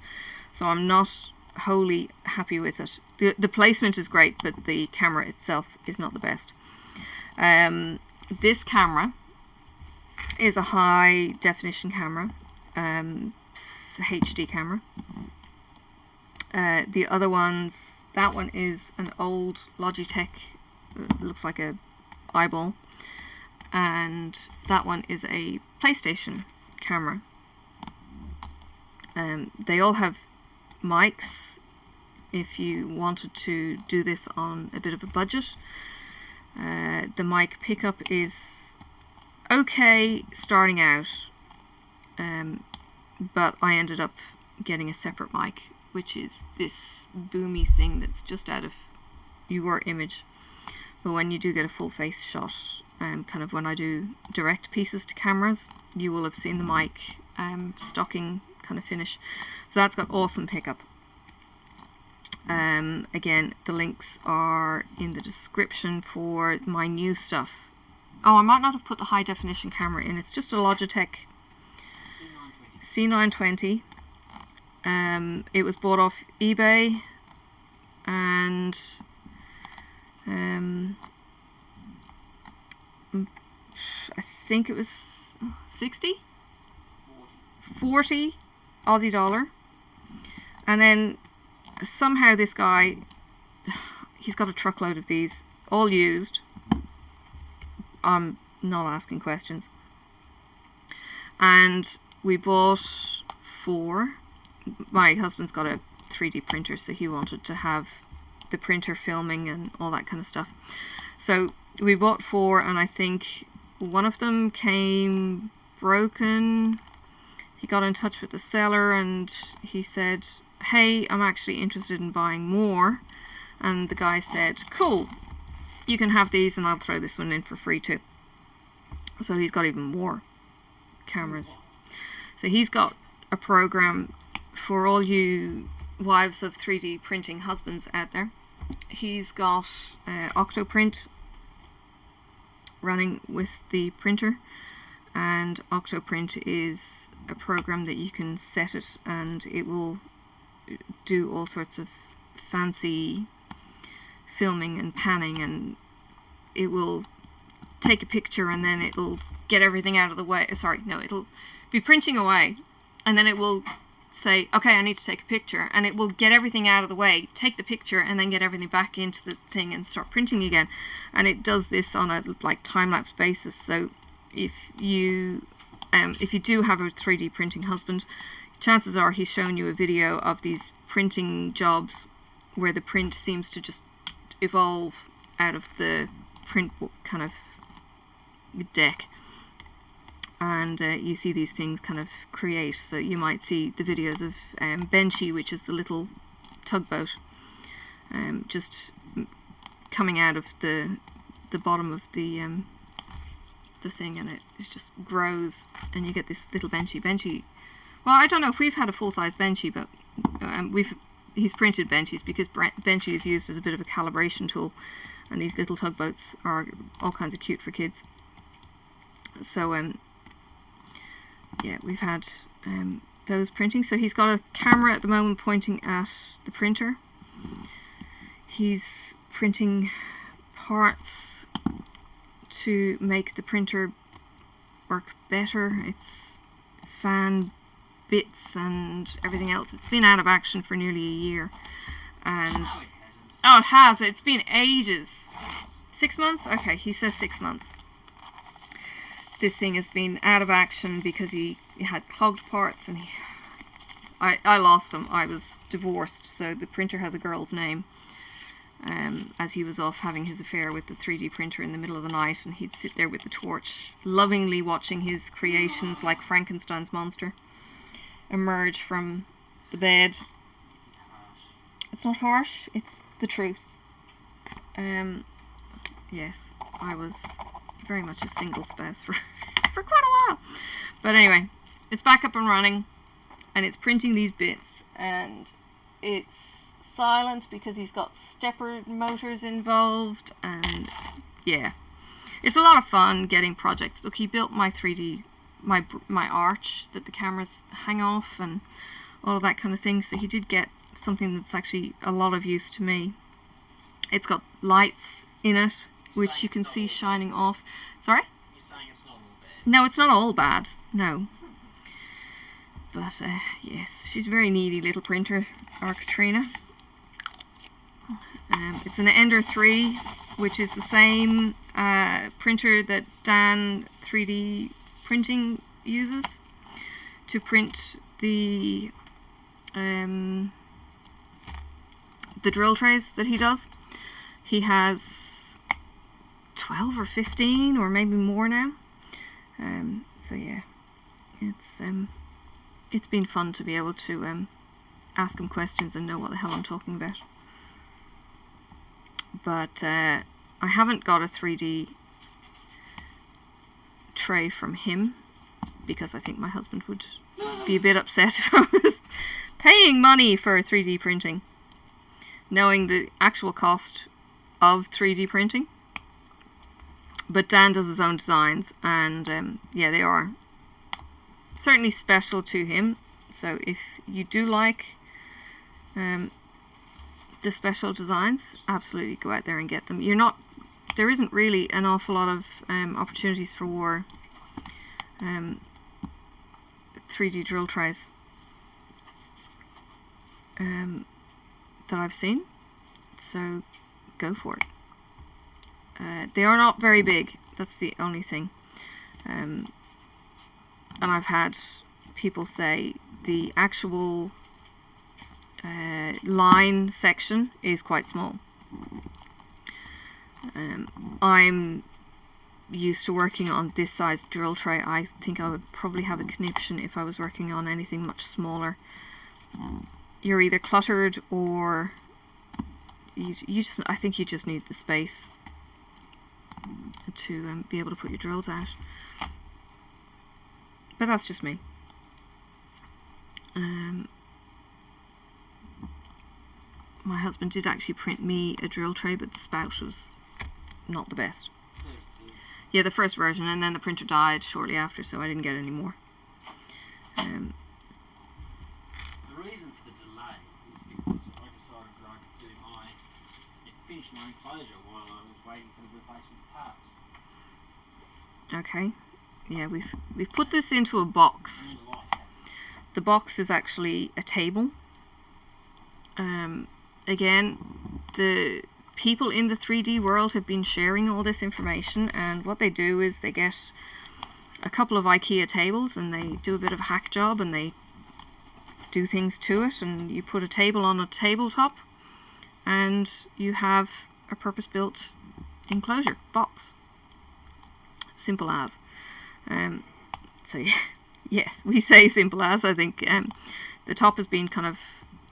so I'm not wholly happy with it. The placement is great, but the camera itself is not the best. This camera is a high definition camera, HD camera. The other ones, that one is an old Logitech, looks like a eyeball, and that one is a PlayStation camera. They all have mics if you wanted to do this on a bit of a budget. The mic pickup is okay starting out, but I ended up getting a separate mic, which is this boomy thing that's just out of your image. But when you do get a full face shot, kind of when I do direct pieces to cameras, you will have seen the mic stocking kind of finish. So that's got awesome pickup. Again, the links are in the description for my new stuff. Oh, I might not have put the high definition camera in. It's just a Logitech C920. It was bought off eBay, and I think it was 40 Aussie dollar. And then somehow this guy, he's got a truckload of these, all used. I'm not asking questions. And we bought 4. My husband's got a 3D printer, so he wanted to have the printer filming and all that kind of stuff. So we bought 4, and I think one of them came broken. He got in touch with the seller and he said, hey, I'm actually interested in buying more. And the guy said, cool, you can have these and I'll throw this one in for free too. So he's got even more cameras. So he's got a program for all you wives of 3D printing husbands out there. He's got Octoprint running with the printer, and Octoprint is a program that you can set it and it will do all sorts of fancy filming and panning, and it will take a picture and then it'll get everything out of the way. Sorry, no, it'll be printing away and then it will say, okay, I need to take a picture, and it will get everything out of the way, take the picture, and then get everything back into the thing and start printing again. And it does this on a like time-lapse basis. So if you do have a 3D printing husband, chances are he's shown you a video of these printing jobs where the print seems to just evolve out of the print kind of deck. And you see these things kind of create. So you might see the videos of Benchy, which is the little tugboat, just coming out of the bottom of the thing, and it just grows, and you get this little Benchy. Well, I don't know if we've had a full-size Benchy, but he's printed Benchies, because Benchy is used as a bit of a calibration tool, and these little tugboats are all kinds of cute for kids. So yeah, we've had those printing. So he's got a camera at the moment pointing at the printer. He's printing parts to make the printer work better. It's fan bits and everything else. It's been out of action for nearly a year. And oh, it has. It's been ages. 6 months? Okay, he says 6 months. This thing has been out of action because he had clogged parts, and I lost him. I was divorced, so the printer has a girl's name, as he was off having his affair with the 3D printer in the middle of the night, and he'd sit there with the torch, lovingly watching his creations like Frankenstein's monster emerge from the bed. It's not harsh, it's the truth. Yes, I was very much a single spouse for quite a while. But anyway, it's back up and running, and it's printing these bits, and it's silent because he's got stepper motors involved, and yeah, it's a lot of fun getting projects. Look, he built my 3D, my arch that the cameras hang off and all of that kind of thing, so he did get something that's actually a lot of use to me. It's got lights in it, which you can see shining off. Sorry? You're saying it's not all bad. No, it's not all bad. No. But, yes, she's a very needy little printer, our Katrina. It's an Ender 3, which is the same printer that Dan 3D Printing uses to print the drill trays that he does. He has 12 or 15 or maybe more now. So yeah, it's been fun to be able to ask him questions and know what the hell I'm talking about. But I haven't got a 3D tray from him because I think my husband would be a bit upset if I was paying money for 3D printing, knowing the actual cost of 3D printing. But Dan does his own designs, and yeah, they are certainly special to him. So if you do like the special designs, absolutely go out there and get them. There isn't really an awful lot of opportunities for 3D drill trays that I've seen, so go for it. They are not very big, that's the only thing. And I've had people say the actual line section is quite small. I'm used to working on this size drill tray. I think I would probably have a conniption if I was working on anything much smaller. You're either cluttered or I think you just need the space to be able to put your drills out. But that's just me. My husband did actually print me a drill tray, but the spout was not the best. Yeah, the first version, and then the printer died shortly after, so I didn't get any more. The reason for the delay is because I decided that I could finish my enclosure while I was waiting for the replacement parts. Okay. Yeah, we've put this into a box. The box is actually a table. Again, the people in the 3D world have been sharing all this information, and what they do is they get a couple of IKEA tables and they do a bit of a hack job and they do things to it, and you put a table on a tabletop and you have a purpose-built enclosure box. Simple as. So yes, we say simple as. I think the top has been kind of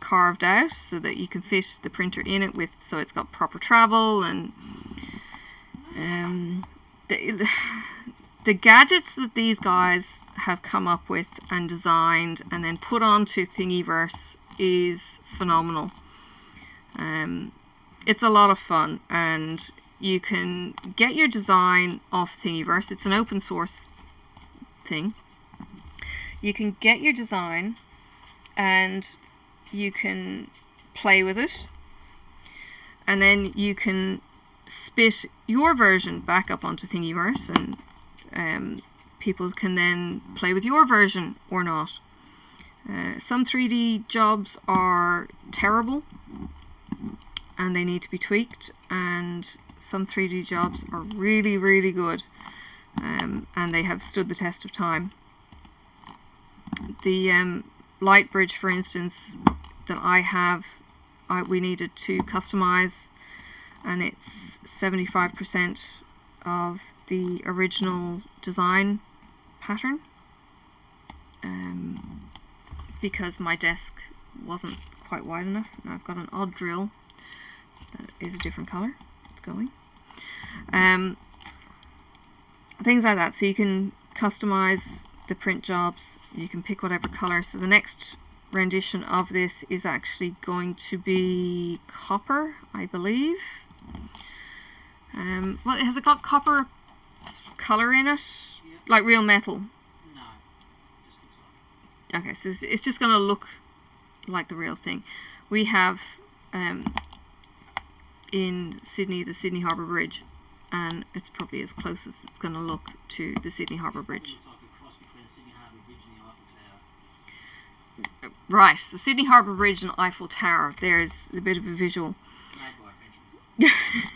carved out so that you can fit the printer in it with, so it's got proper travel, and the gadgets that these guys have come up with and designed and then put onto Thingiverse is phenomenal. It's a lot of fun, and you can get your design off Thingiverse. It's an open source thing. You can get your design and you can play with it, and then you can spit your version back up onto Thingiverse, and people can then play with your version or not. Some 3D jobs are terrible and they need to be tweaked, and some 3D jobs are really, really good, and they have stood the test of time. The light bridge, for instance, that I have, we needed to customize, and it's 75% of the original design pattern, because my desk wasn't quite wide enough. Now I've got an odd drill that is a different color. It's going. Things like that. So you can customize the print jobs. You can pick whatever color. So the next rendition of this is actually going to be copper, I believe. Well, has it got copper color in it? Yep. Like real metal? No, just looks like it. Okay, so it's just going to look like the real thing. We have in Sydney the Sydney Harbour Bridge, and it's probably as close as it's going to look to the Sydney Harbour Bridge. Looks like a cross between the Sydney Harbour Bridge and the Eiffel Tower. Right, the Sydney Harbour Bridge and Eiffel Tower. There's a bit of a visual. Made by Frenchmen.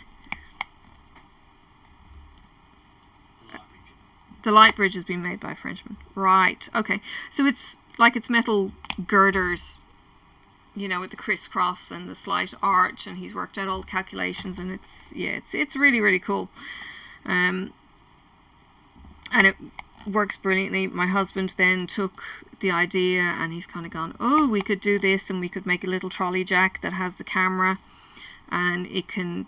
The light bridge has been made by a Frenchman. Right, okay. So it's like it's metal girders, you know, with the crisscross and the slight arch, and he's worked out all the calculations, and it's really, really cool. And it works brilliantly. My husband then took the idea and he's kind of gone, oh, we could do this, and we could make a little trolley jack that has the camera and it can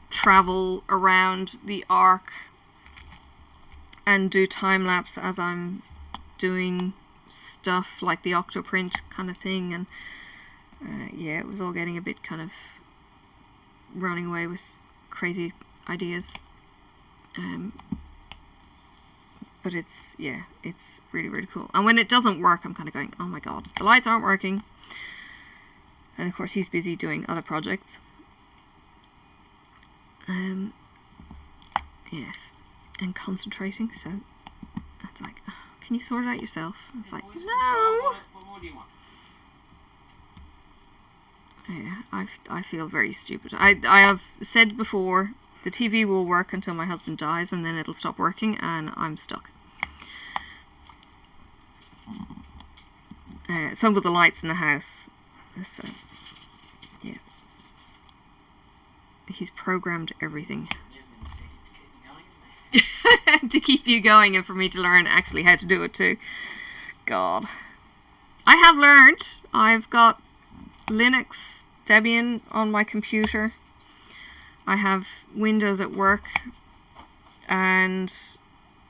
travel around the arc and do time lapse as I'm doing stuff like the Octoprint kind of thing. And yeah, it was all getting a bit kind of running away with crazy ideas. But it's really, really cool. And when it doesn't work, I'm kind of going, oh my god, the lights aren't working. And of course he's busy doing other projects. Yes, and concentrating, so it's like, oh, can you sort it out yourself? It's like, no! What more do you want? Yeah, I feel very stupid. I have said before, the TV will work until my husband dies, and then it'll stop working, and I'm stuck. Some with the lights in the house. So, yeah. He's programmed everything. There's an incentive to keep me going, isn't there? To keep you going, and for me to learn actually how to do it too. God. I have learned. I've got Linux Debian on my computer. I have Windows at work, and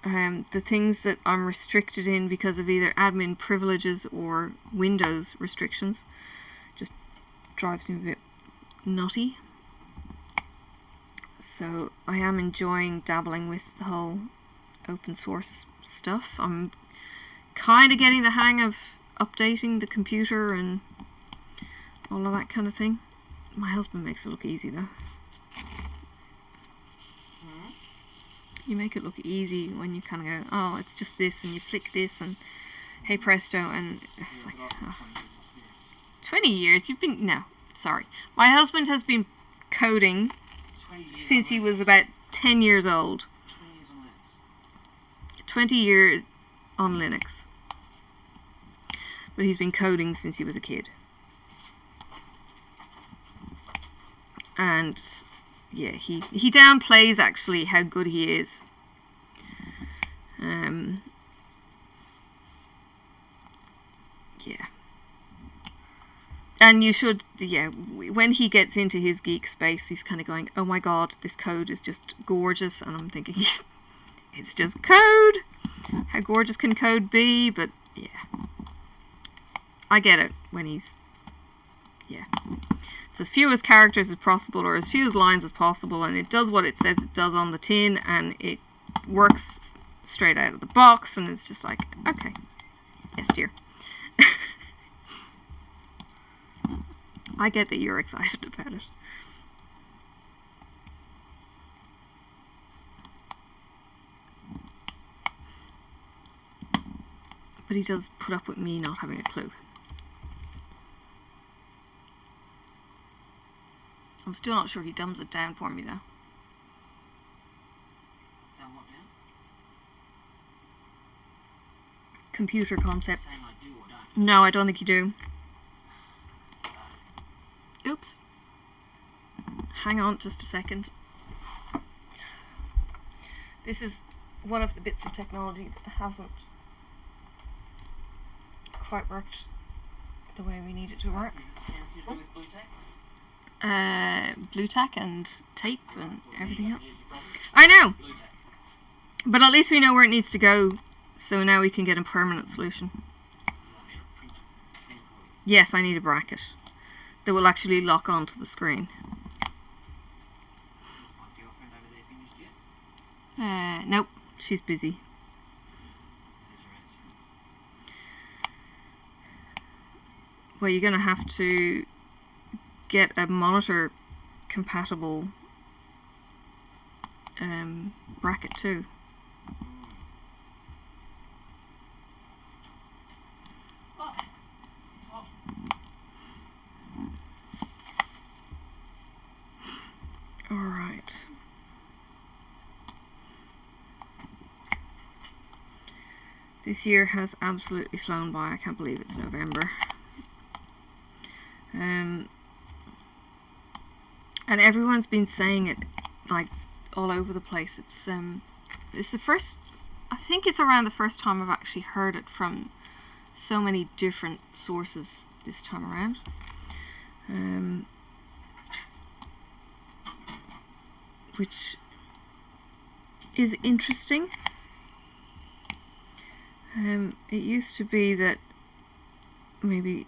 the things that I'm restricted in because of either admin privileges or Windows restrictions just drives me a bit nutty. So I am enjoying dabbling with the whole open source stuff. I'm kind of getting the hang of updating the computer and all of that kind of thing. My husband makes it look easy though. You make it look easy when you kind of go, oh, it's just this, and you flick this, and hey presto, and it's like, oh. 20 years? You've been, no, sorry. My husband has been coding since he was about 10 years old. 20 years on Linux. But he's been coding since he was a kid. And yeah, he downplays actually how good he is. Yeah. And you should, yeah, when he gets into his geek space, he's kind of going, oh my god, this code is just gorgeous. And I'm thinking, it's just code. How gorgeous can code be? But yeah. I get it when he's, yeah. It's as few as characters as possible, or as few as lines as possible, and it does what it says it does on the tin, and it works straight out of the box, and it's just like, okay, yes dear. I get that you're excited about it. But he does put up with me not having a clue. I'm still not sure he dumbs it down for me though. Dumb what down? Computer concepts. Saying I do or don't. No, I don't think you do. Oops. Hang on just a second. This is one of the bits of technology that hasn't quite worked the way we need it to work. Is it anything to do with blue tack? Blue tack and tape and everything else. I know! Blue tack. But at least we know where it needs to go, so now we can get a permanent solution. You want me to print it for you? Yes, I need a bracket that will actually lock onto the screen. Is my girlfriend over there finished yet? Nope, she's busy. There's your answer. Well, you're going to have to get a monitor compatible bracket too. Oh, it's hot. Alright. This year has absolutely flown by. I can't believe it's November. And everyone's been saying it like all over the place. It's the first, I think it's around the first time I've actually heard it from so many different sources this time around. Which is interesting. It used to be that maybe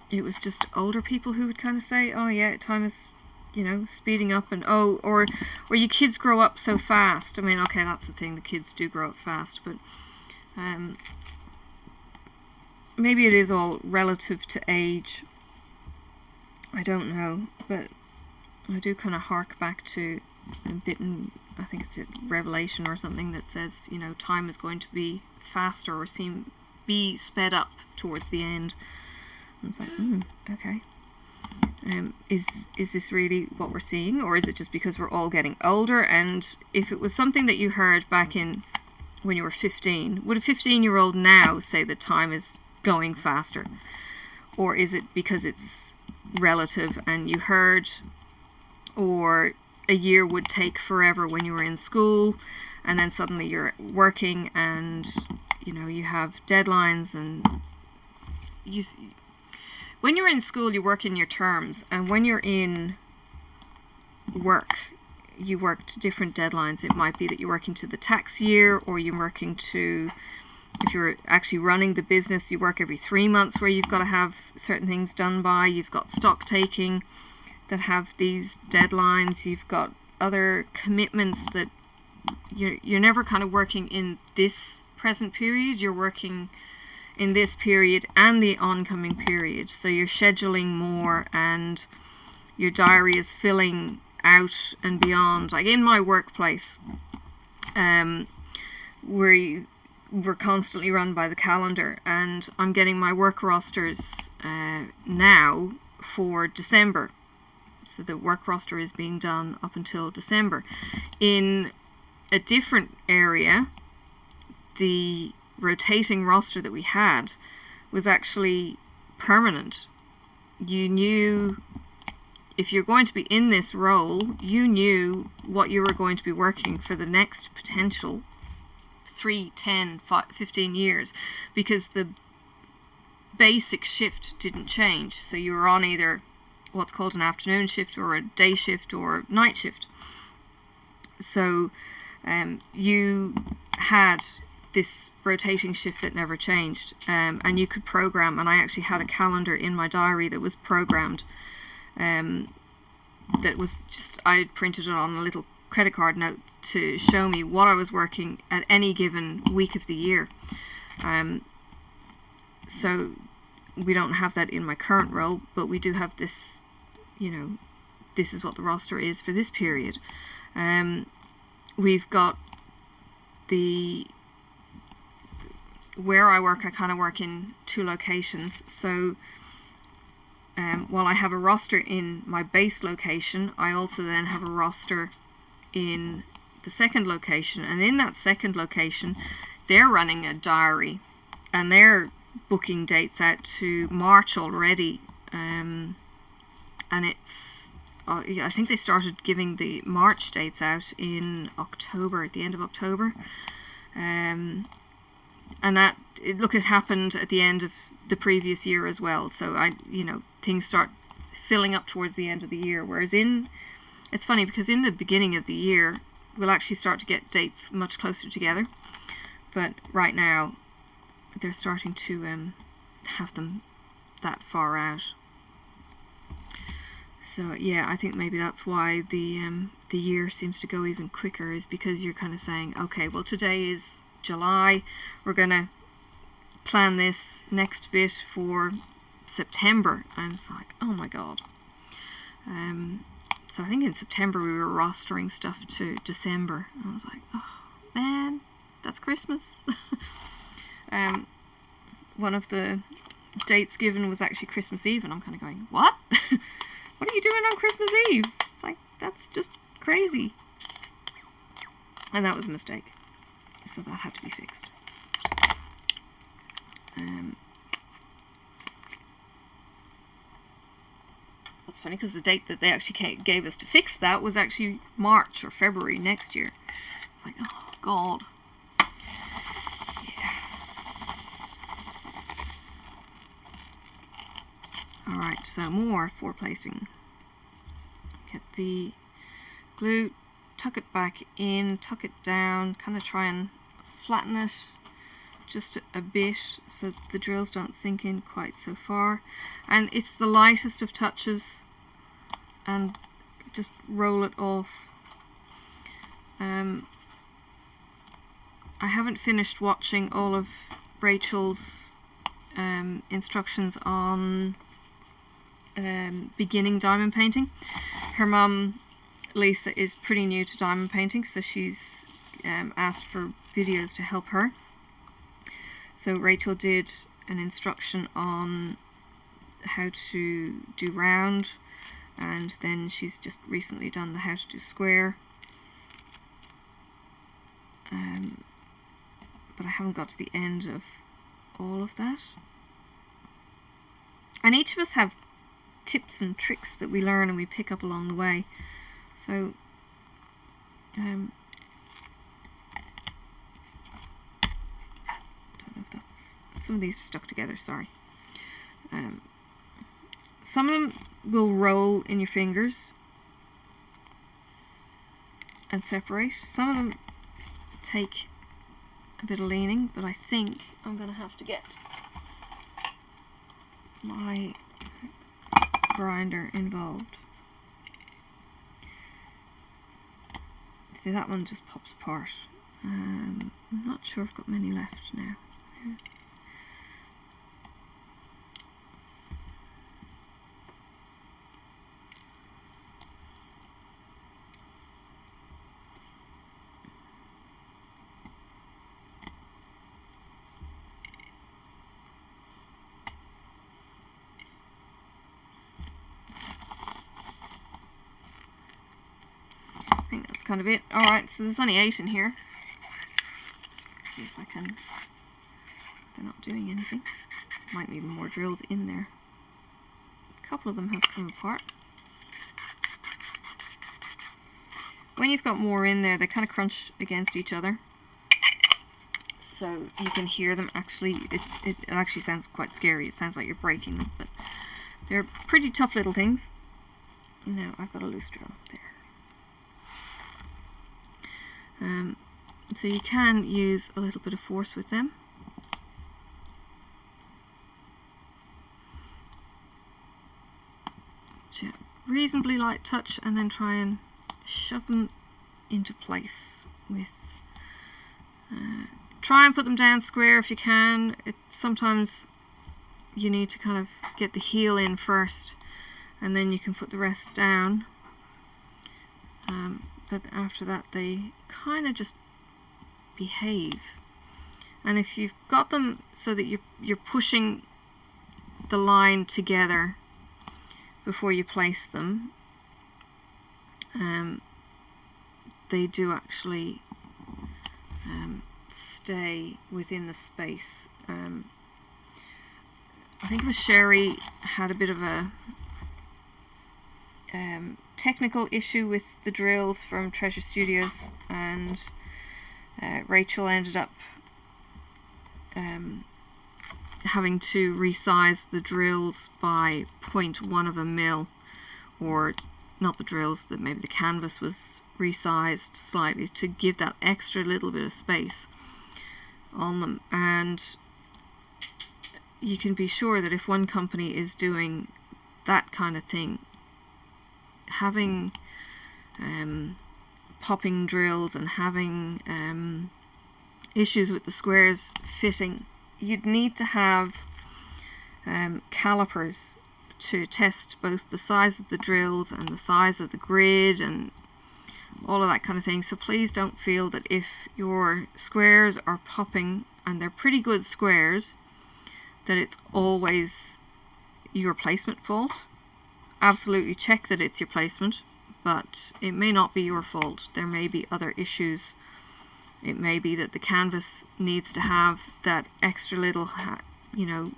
it was just older people who would kind of say, oh yeah, time is, you know, speeding up, and oh, or you kids grow up so fast. I mean, okay, that's the thing, the kids do grow up fast, but maybe it is all relative to age. I don't know, but I do kind of hark back to a bit in, I think it's a Revelation or something that says, you know, time is going to be faster or be sped up towards the end. And it's like, okay. Is this really what we're seeing, or is it just because we're all getting older? And if it was something that you heard back in when you were 15, would a 15-year-old now say that time is going faster? Or is it because it's relative and you heard, or a year would take forever when you were in school, and then suddenly you're working and, you know, you have deadlines, and when you're in school, you work in your terms, and when you're in work, you work to different deadlines. It might be that you're working to the tax year, or you're working to, if you're actually running the business, you work every 3 months where you've got to have certain things done by. You've got stock taking that have these deadlines. You've got other commitments that you're never kind of working in this present period. You're working in this period and the oncoming period. So you're scheduling more, and your diary is filling out and beyond. Like in my workplace, we're constantly run by the calendar, and I'm getting my work rosters now for December. So the work roster is being done up until December. In a different area, the rotating roster that we had was actually permanent. You knew if you're going to be in this role, you knew what you were going to be working for the next potential 3, 10, 15 years, because the basic shift didn't change. So you were on either what's called an afternoon shift, or a day shift, or night shift. So you had this rotating shift that never changed, and you could program, and I actually had a calendar in my diary that was programmed, that was just, I printed it on a little credit card note to show me what I was working at any given week of the year. So we don't have that in my current role, but we do have this, this is what the roster is for this period. We've got where I work, I kind of work in 2 locations. So while I have a roster in my base location, I also then have a roster in the second location. And in that second location, they're running a diary, and they're booking dates out to March already. And it's, I think they started giving the March dates out in October, at the end of October. And that, look, it happened at the end of the previous year as well. So things start filling up towards the end of the year. Whereas it's funny because in the beginning of the year, we'll actually start to get dates much closer together. But right now, they're starting to have them that far out. So yeah, I think maybe that's why the year seems to go even quicker, is because you're kind of saying, okay, well, today is July, we're gonna plan this next bit for September, and it's like, oh my god. So I think in September we were rostering stuff to December, and I was like, oh man, that's Christmas. One of the dates given was actually Christmas Eve, and I'm kind of going, what? What are you doing on Christmas Eve? It's like, that's just crazy. And that was a mistake. So that had to be fixed. That's funny because the date that they actually gave us to fix that was actually March or February next year. It's like, oh god. Yeah. Alright, so more for placing. Get the glue, tuck it back in, tuck it down, kind of try and flatten it just a bit so the drills don't sink in quite so far. And it's the lightest of touches, and just roll it off. I haven't finished watching all of Rachel's instructions on beginning diamond painting. Her mum Lisa is pretty new to diamond painting, so she's asked for videos to help her. So Rachel did an instruction on how to do round, and then she's just recently done the how to do square. But I haven't got to the end of all of that. And each of us have tips and tricks that we learn and we pick up along the way. So don't know if that's, some of these are stuck together, sorry. Some of them will roll in your fingers and separate. Some of them take a bit of leaning, but I think I'm going to have to get my grinder involved. See, that one just pops apart. I'm not sure I've got many left now. I think that's kind of it. Alright, so there's only 8 in here. Let's see if I can... They're not doing anything. Might need more drills in there. A couple of them have come apart. When you've got more in there, they kind of crunch against each other. So you can hear them actually. It actually sounds quite scary. It sounds like you're breaking them, but they're pretty tough little things. Now I've got a loose drill there. So you can use a little bit of force with them. So reasonably light touch, and then try and shove them into place with... try and put them down square if you can. Sometimes you need to kind of get the heel in first, and then you can put the rest down. But after that they kind of just behave. And if you've got them so that you're pushing the line together before you place them, they do actually stay within the space. I think it was Sherry had a bit of a technical issue with the drills from Treasure Studios, and Rachel ended up having to resize the drills by 0.1 of a mil, or not the drills, that maybe the canvas was resized slightly to give that extra little bit of space on them. And you can be sure that if one company is doing that kind of thing, having popping drills and having issues with the squares fitting, you'd need to have calipers to test both the size of the drills and the size of the grid and all of that kind of thing. So please don't feel that if your squares are popping, and they're pretty good squares, that it's always your placement fault. Absolutely check that it's your placement, but it may not be your fault. There may be other issues. It may be that the canvas needs to have that extra little, you know,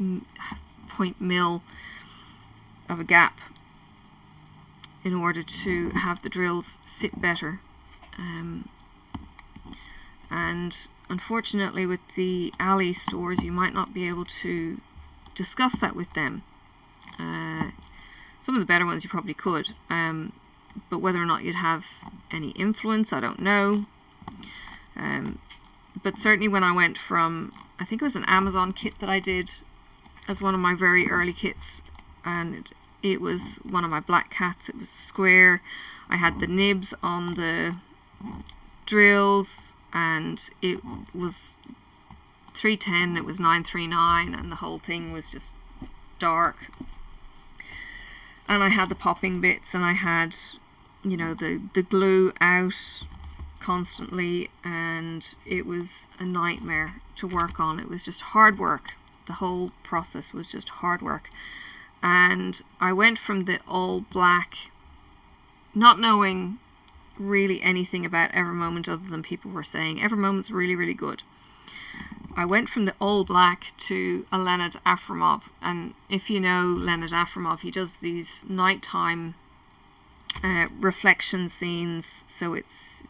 0.1 mil of a gap in order to have the drills sit better. And unfortunately with the Ali stores you might not be able to discuss that with them. Some of the better ones you probably could, but whether or not you'd have any influence, I don't know. But certainly when I went from, I think it was an Amazon kit that I did as one of my very early kits, and it was one of my black cats. It was square. I had the nibs on the drills, and it was 310, it was 939, and the whole thing was just dark. And I had the popping bits, and I had, you know, the glue out constantly, and it was a nightmare to work on. It was just hard work. The whole process was just hard work. And I went from the all black, not knowing really anything about Evermoment other than people were saying Evermoment's really, really good. I went from the all black to a Leonard Afremov, and if you know Leonard Afremov, he does these nighttime reflection scenes, so it's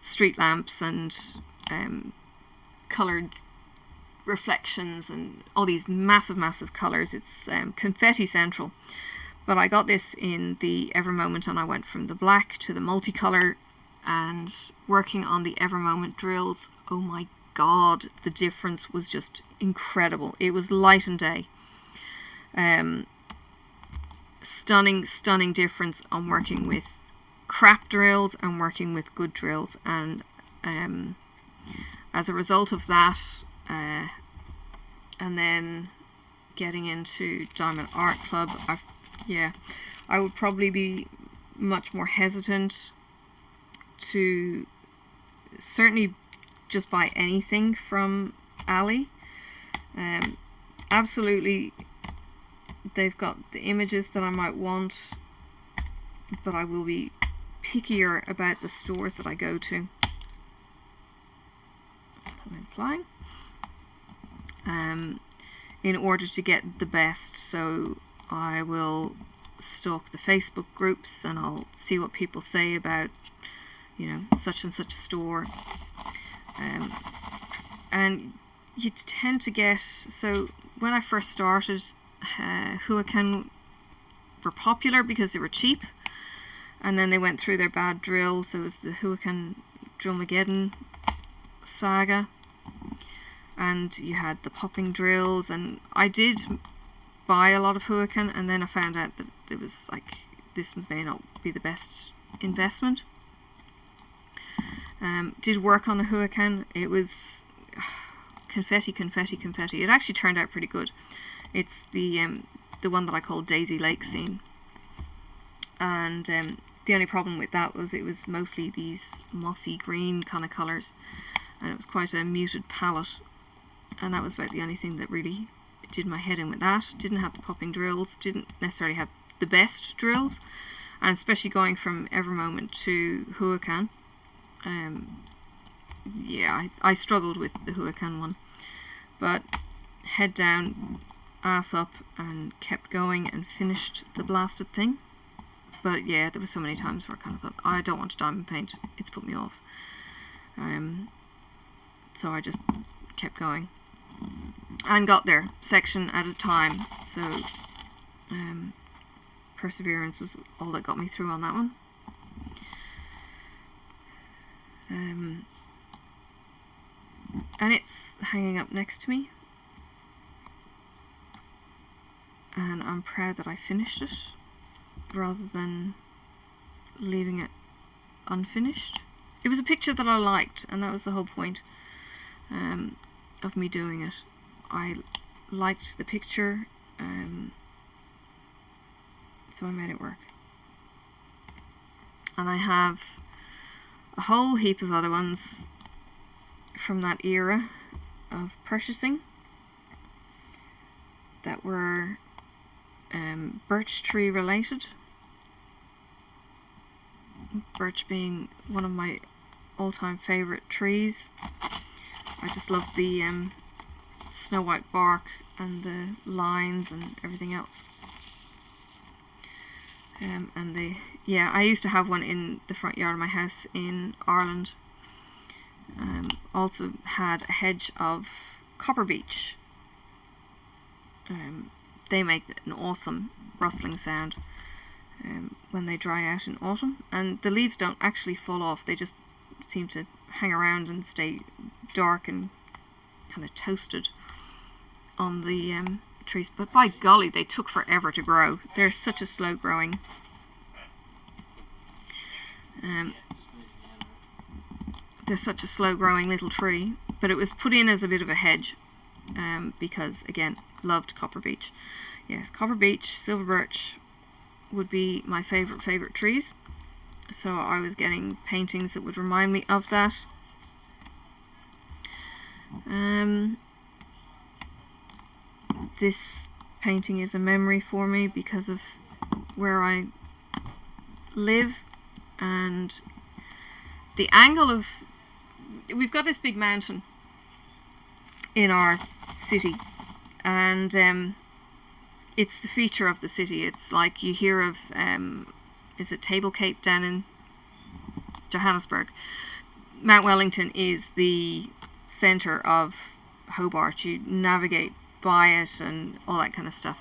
street lamps and coloured reflections and all these massive colours. It's confetti central. But I got this in the Evermoment, and I went from the black to the multicolour, and working on the Evermoment drills, oh my god, the difference was just incredible. It was light and day. Stunning difference on working with crap drills and working with good drills. And as a result of that, and then getting into Diamond Art Club, I would probably be much more hesitant to certainly just buy anything from Ali. Absolutely, they've got the images that I might want, but I will be pickier about the stores that I go to. I'm flying. In order to get the best, so I will stalk the Facebook groups and I'll see what people say about, you know, such and such a store. And you tend to get, so when I first started, Huacan were popular because they were cheap, and then they went through their bad drill, so it was the Huacan Drillmageddon saga, and you had the popping drills, and I did buy a lot of Huacan, and then I found out that it was like, this may not be the best investment. Did work on the Huacan. It was confetti. It actually turned out pretty good. It's the one that I call Daisy Lake Scene, and the only problem with that was it was mostly these mossy green kind of colours, and it was quite a muted palette, and that was about the only thing that really did my head in with that. Didn't have the popping drills, didn't necessarily have the best drills, and especially going from Evermoment to Huacan, yeah, I struggled with the Huacan one, but head down, ass up, and kept going and finished the blasted thing. But yeah, there were so many times where I kind of thought, I don't want to diamond paint, it's put me off. So I just kept going and got there section at a time. So perseverance was all that got me through on that one. And it's hanging up next to me, and I'm proud that I finished it rather than leaving it unfinished. It was a picture that I liked, and that was the whole point of me doing it. I liked the picture, so I made it work. And I have a whole heap of other ones from that era of purchasing that were birch tree related. Birch being one of my all-time favourite trees. I just love the snow white bark and the lines and everything else. And I used to have one in the front yard of my house in Ireland. Also had a hedge of copper beech. They make an awesome rustling sound when they dry out in autumn, and the leaves don't actually fall off, they just seem to hang around and stay dark and kind of toasted on the trees. But by golly, they took forever to grow. They're such a slow growing little tree, but it was put in as a bit of a hedge because, again, loved copper beech. Yes, copper beech, silver birch would be my favourite trees, so I was getting paintings that would remind me of that. This painting is a memory for me because of where I live, and the angle of, we've got this big mountain in our city, and it's the feature of the city. It's like you hear of is it Table Cape down in Johannesburg. Mount Wellington is the centre of Hobart. You navigate by it and all that kind of stuff.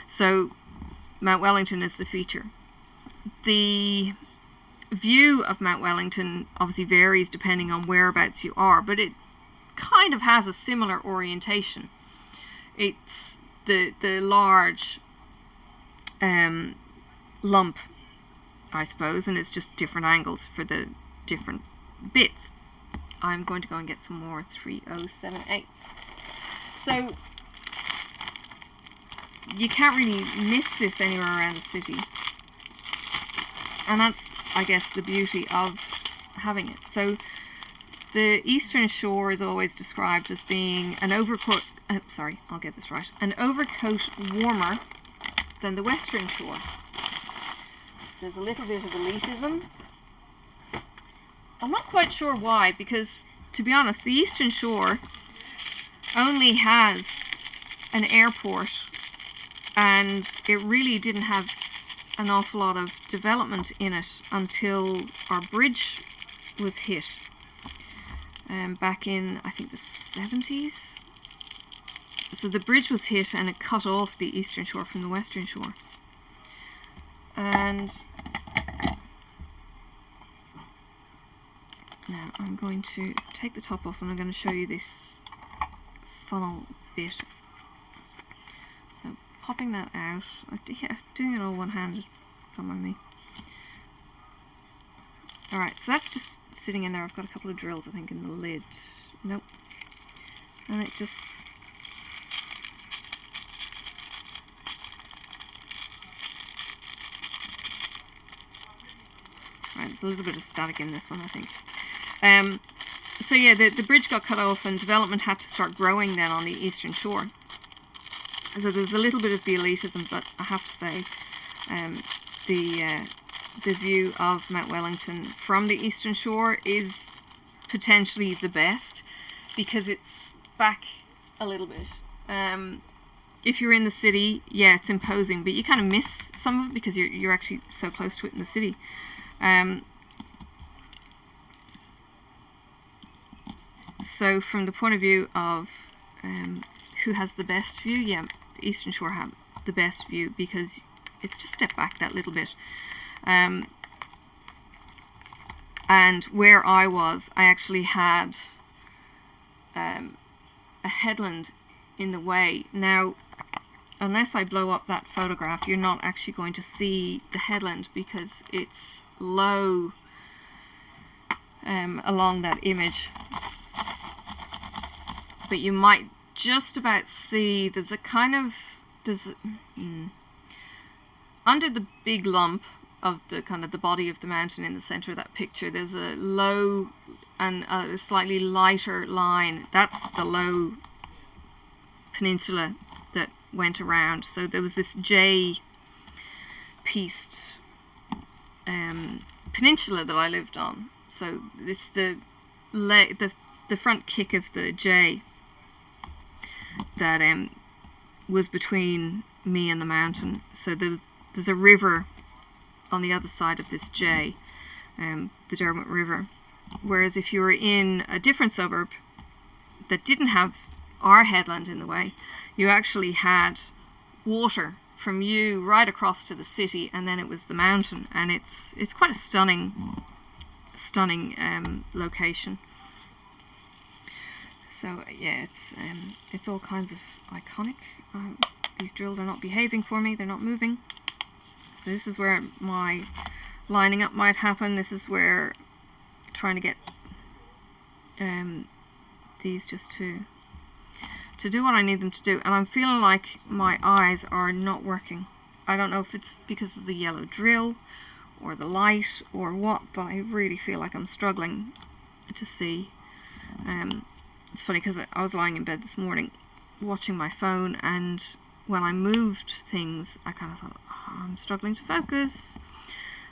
So Mount Wellington is the feature. The view of Mount Wellington obviously varies depending on whereabouts you are, but it kind of has a similar orientation. It's the large lump, I suppose, and it's just different angles for the different bits. I'm going to go and get some more 3078s. So you can't really miss this anywhere around the city, and that's, I guess, the beauty of having it. So the Eastern Shore is always described as being an overcoat, I'll get this right, an overcoat warmer than the Western Shore. There's a little bit of elitism. I'm not quite sure why, because to be honest, the Eastern Shore only has an airport, and it really didn't have an awful lot of development in it until our bridge was hit back in, I think, the 70s. So the bridge was hit and it cut off the Eastern Shore from the Western Shore. And now I'm going to take the top off and I'm going to show you this funnel bit. So popping that out, yeah, doing it all one-handed, don't mind me. Alright, so that's just sitting in there. I've got a couple of drills, I think, in the lid. Nope. And it just... Right, there's a little bit of static in this one, I think. So yeah, the bridge got cut off and development had to start growing then on the Eastern Shore. So there's a little bit of the elitism, but I have to say the view of Mount Wellington from the Eastern Shore is potentially the best, because it's back a little bit. If you're in the city, yeah, it's imposing, but you kind of miss some of it because you're actually so close to it in the city. So from the point of view of who has the best view, yeah, the Eastern Shore have the best view because it's just stepped back that little bit. And where I was, I actually had a headland in the way. Now, unless I blow up that photograph, you're not actually going to see the headland because it's low along that image. But you might just about see there's a kind of under the big lump of the kind of the body of the mountain in the center of that picture, there's a low and a slightly lighter line. That's the low peninsula that went around. So there was this J-pieced peninsula that I lived on. So it's the front kick of the J that was between me and the mountain. So there's a river on the other side of this J, the Derwent River. Whereas if you were in a different suburb that didn't have our headland in the way, you actually had water from you right across to the city, and then it was the mountain, and it's quite a stunning location. So yeah, it's all kinds of iconic. These drills are not behaving for me, they're not moving. So this is where my lining up might happen. This is where trying to get these just to do what I need them to do. And I'm feeling like my eyes are not working. I don't know if it's because of the yellow drill or the light or what, but I really feel like I'm struggling to see. It's funny because I was lying in bed this morning watching my phone, and when I moved things I kind of thought, oh, I'm struggling to focus.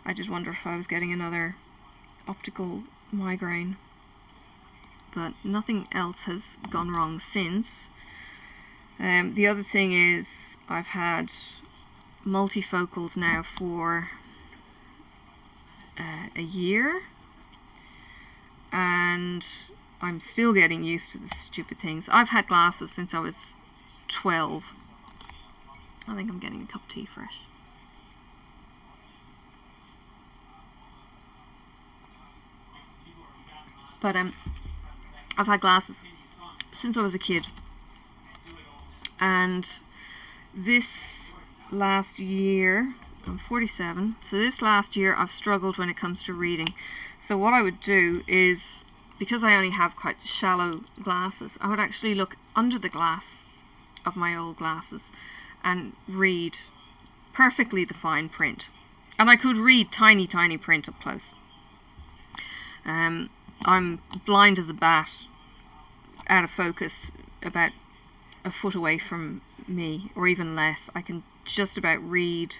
I just wonder if I was getting another optical migraine, but nothing else has gone wrong since. The other thing is I've had multifocals now for a year, and I'm still getting used to the stupid things. I've had glasses since I was 12. I think I'm getting a cup of tea fresh. But I've had glasses since I was a kid. And this last year, I'm 47, so this last year I've struggled when it comes to reading. So what I would do is, because I only have quite shallow glasses, I would actually look under the glass of my old glasses and read perfectly the fine print. And I could read tiny, tiny print up close. I'm blind as a bat, out of focus, about a foot away from me, or even less. I can just about read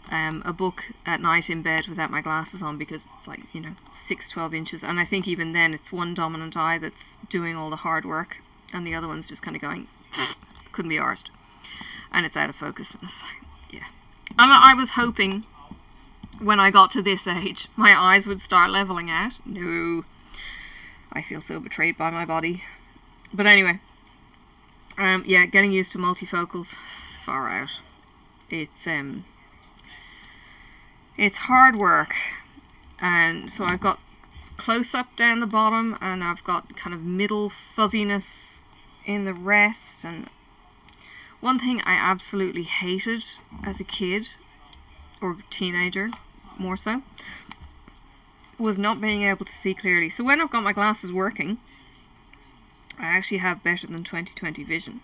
a book at night in bed without my glasses on, because it's like, 6-12 inches, and I think even then it's one dominant eye that's doing all the hard work and the other one's just kind of going, couldn't be arsed, and it's out of focus. And it's like, yeah. And I was hoping when I got to this age my eyes would start leveling out. No, I feel so betrayed by my body. But anyway, yeah, getting used to multifocals, far out. It's hard work. And so I've got close up down the bottom, and I've got kind of middle fuzziness in the rest. And one thing I absolutely hated as a kid, or teenager more so, was not being able to see clearly. So when I've got my glasses working, I actually have better than 20/20 vision.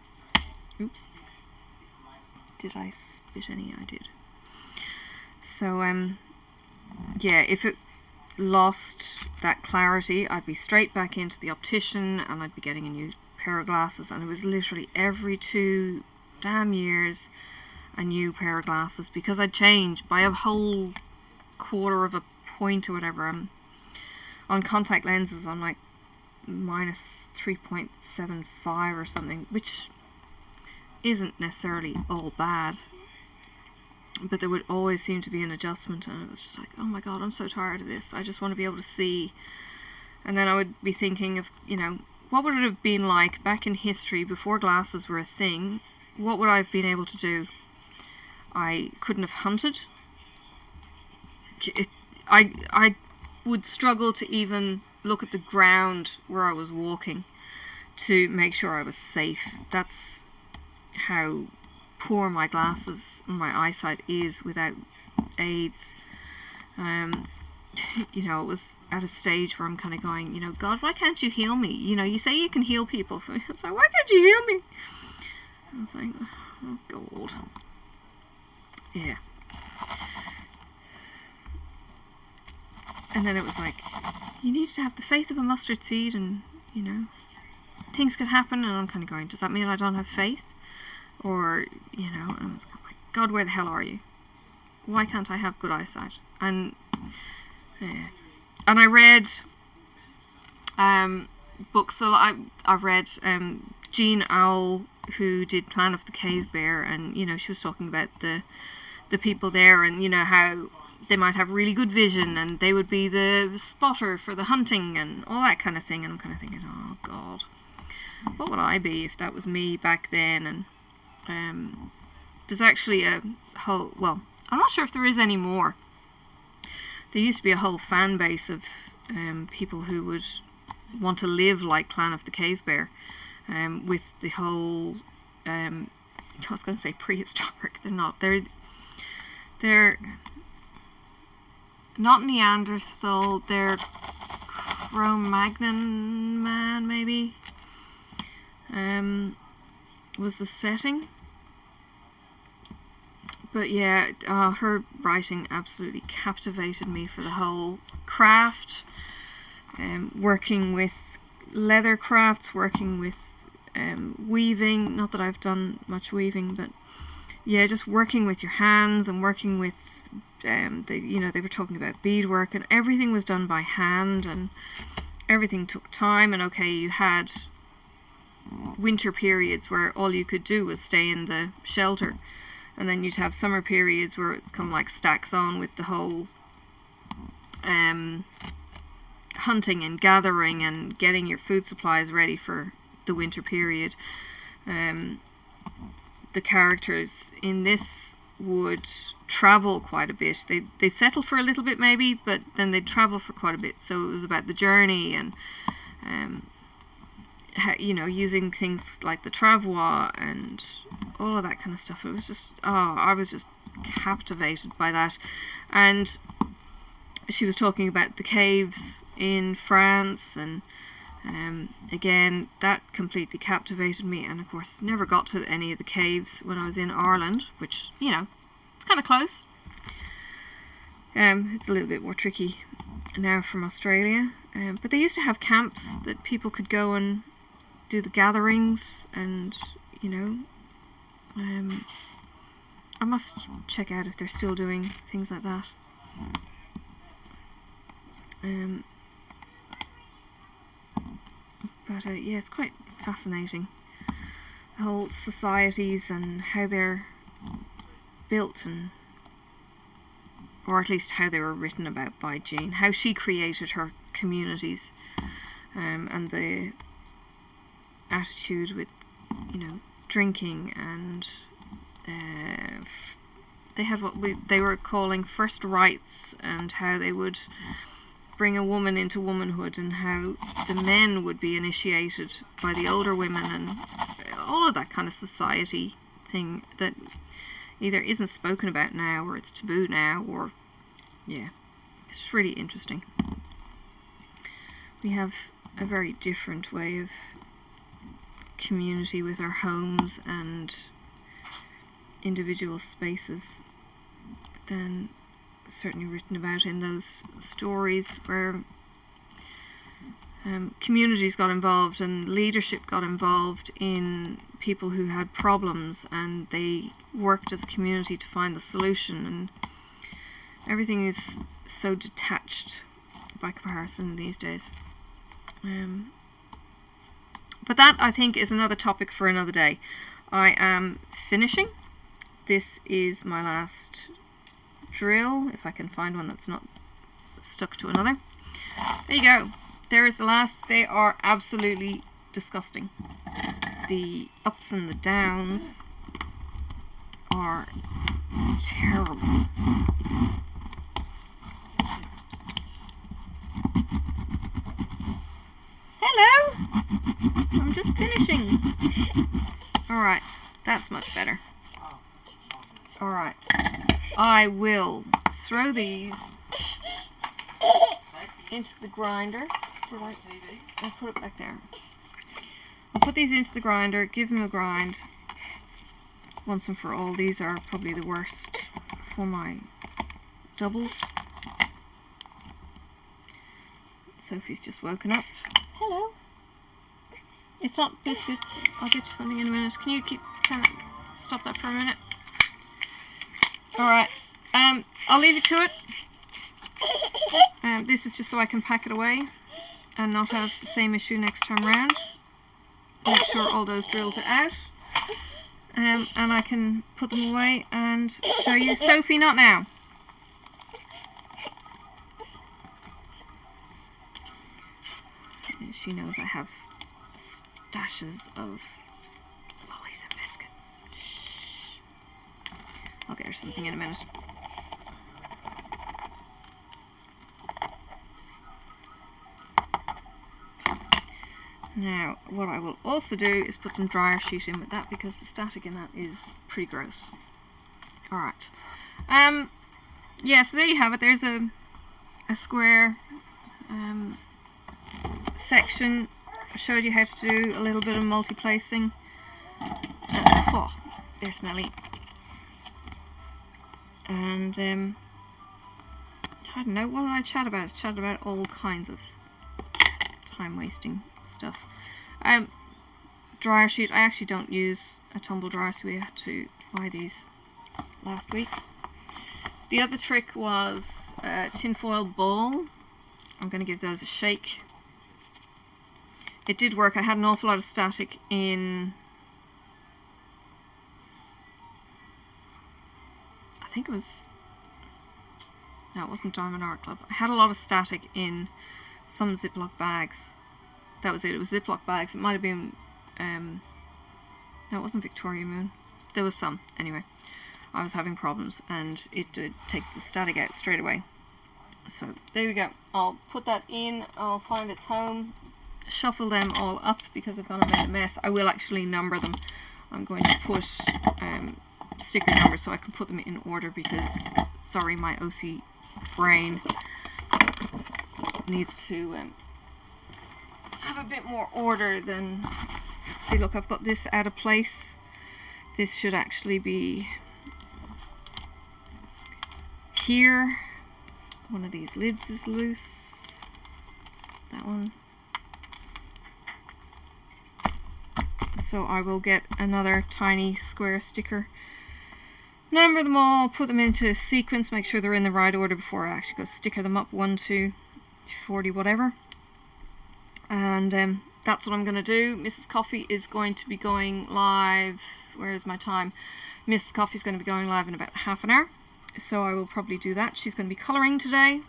Oops. Did I spit any? I did. So, yeah, if it lost that clarity, I'd be straight back into the optician and I'd be getting a new pair of glasses. And it was literally every 2 damn years a new pair of glasses, because I'd change by a whole quarter of a point or whatever. On contact lenses, I'm like minus 3.75 or something, which isn't necessarily all bad, but there would always seem to be an adjustment, and it was just like, oh my god, I'm so tired of this, I just want to be able to see. And then I would be thinking of, what would it have been like back in history before glasses were a thing? What would I have been able to do? I couldn't have hunted. I would struggle to even look at the ground where I was walking to make sure I was safe. That's how poor my glasses and my eyesight is without aids. It was at a stage where I'm kind of going, God, why can't you heal me? You say you can heal people. It's like, why can't you heal me? I was like, oh God. Yeah. And then it was like, you need to have the faith of a mustard seed, and things could happen. And I'm kind of going, does that mean I don't have faith? Or, and I was like, God, where the hell are you? Why can't I have good eyesight? And yeah. And I read books. So I've read Jean Auel, who did Clan of the Cave Bear, and she was talking about the people there, and how they might have really good vision and they would be the spotter for the hunting and all that kind of thing. And I'm kind of thinking, oh God, what would I be if that was me back then? And there's actually a whole, well, I'm not sure if there is any more. There used to be a whole fan base of people who would want to live like Clan of the Cave Bear, with the whole, I was going to say prehistoric, they're not, they're not Neanderthal, they're Cro-Magnon man, maybe, was the setting. But yeah, her writing absolutely captivated me for the whole craft, working with leather crafts, working with weaving. Not that I've done much weaving, but yeah, just working with your hands and working with, they were talking about beadwork, and everything was done by hand and everything took time. And okay, you had winter periods where all you could do was stay in the shelter, and then you'd have summer periods where it's kind of like stacks on with the whole hunting and gathering and getting your food supplies ready for the winter period. The characters in this would travel quite a bit. They settle for a little bit maybe, but then they'd travel for quite a bit. So it was about the journey and you know, using things like the travois and all of that kind of stuff. It was just, I was just captivated by that. And she was talking about the caves in France, and again, that completely captivated me. And of course, never got to any of the caves when I was in Ireland, which, you know, it's kind of close. It's a little bit more tricky now from Australia, but they used to have camps that people could go and do the gatherings, and you know, I must check out if they're still doing things like that. But yeah, it's quite fascinating, the whole societies and how they're built, and or at least how they were written about by Jean, how she created her communities, and the attitude with, you know, drinking, and they had what they were calling first rites, and how they would bring a woman into womanhood, and how the men would be initiated by the older women, and all of that kind of society thing that either isn't spoken about now, or it's taboo now, or yeah, it's really interesting. We have a very different way of community with our homes and individual spaces than certainly written about in those stories, where communities got involved and leadership got involved in people who had problems, and they worked as a community to find the solution, and everything is so detached by comparison these days. But that, I think, is another topic for another day. I am finishing. This is my last drill, if I can find one that's not stuck to another. There you go. There is the last. They are absolutely disgusting. The ups and the downs are terrible. Hello! I'm just finishing. Alright, that's much better. Alright, I will throw these into the grinder. I'll put it back there. I'll put these into the grinder, give them a grind once and for all. These are probably the worst for my doubles. Sophie's just woken up. Hello. It's not biscuits. I'll get you something in a minute. Can you kind of stop that for a minute? Alright. I'll leave you to it. This is just so I can pack it away and not have the same issue next time round. Make sure all those drills are out. And I can put them away and show you. Sophie, not now. She knows I have stashes of lollies and biscuits. Shh. I'll get her something in a minute. Now, what I will also do is put some dryer sheet in with that, because the static in that is pretty gross. Alright. Yeah, so there you have it. There's a square section. I showed you how to do a little bit of multi-placing. Oh, they're smelly. And I don't know, what did I chat about? I chatted about all kinds of time-wasting stuff. Dryer sheet. I actually don't use a tumble dryer, so we had to buy these last week. The other trick was tinfoil bowl. I'm going to give those a shake. It did work. I had an awful lot of static in, I think it was, no, it wasn't Diamond Art Club. I had a lot of static in some Ziploc bags. That was it. It was Ziploc bags. It might have been, no, it wasn't Victoria Moon. There was some. Anyway, I was having problems and it did take the static out straight away. So there we go. I'll put that in. I'll find its home. Shuffle them all up because I've gone and made a mess. I will actually number them. I'm going to put sticker numbers so I can put them in order because, sorry, my OC brain needs to have a bit more order than... See, look, I've got this out of place. This should actually be here. One of these lids is loose. That one. So I will get another tiny square sticker, number them all, put them into sequence, make sure they're in the right order before I actually go sticker them up, 1 to 40, whatever. And that's what I'm going to do. Mrs. Coffee is going to be going live. Where is my time? Mrs. Coffee is going to be going live in about half an hour. So I will probably do that. She's going to be colouring today.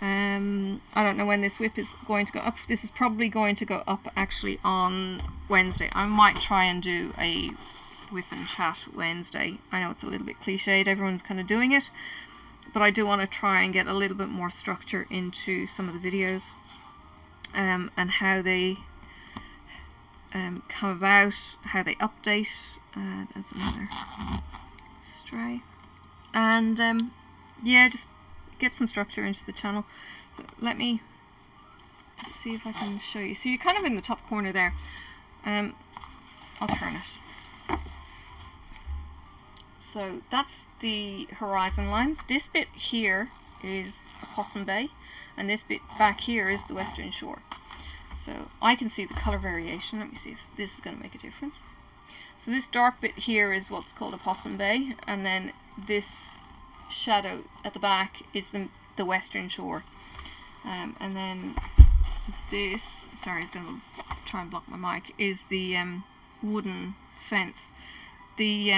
I don't know when this whip is going to go up. This is probably going to go up actually on Wednesday. I might try and do a Whip and Chat Wednesday. I know it's a little bit cliched, everyone's kind of doing it, but I do want to try and get a little bit more structure into some of the videos and how they come about, how they update. That's another stray. And yeah, just get some structure into the channel. So let me see if I can show you. So you're kind of in the top corner there. I'll turn it. So that's the horizon line. This bit here is Possum Bay, and this bit back here is the Western Shore. So I can see the color variation. Let me see if this is going to make a difference. So this dark bit here is what's called a Possum Bay, and then this shadow at the back is the Western Shore. And then this, sorry, it's going to try and block my mic, is the wooden fence. The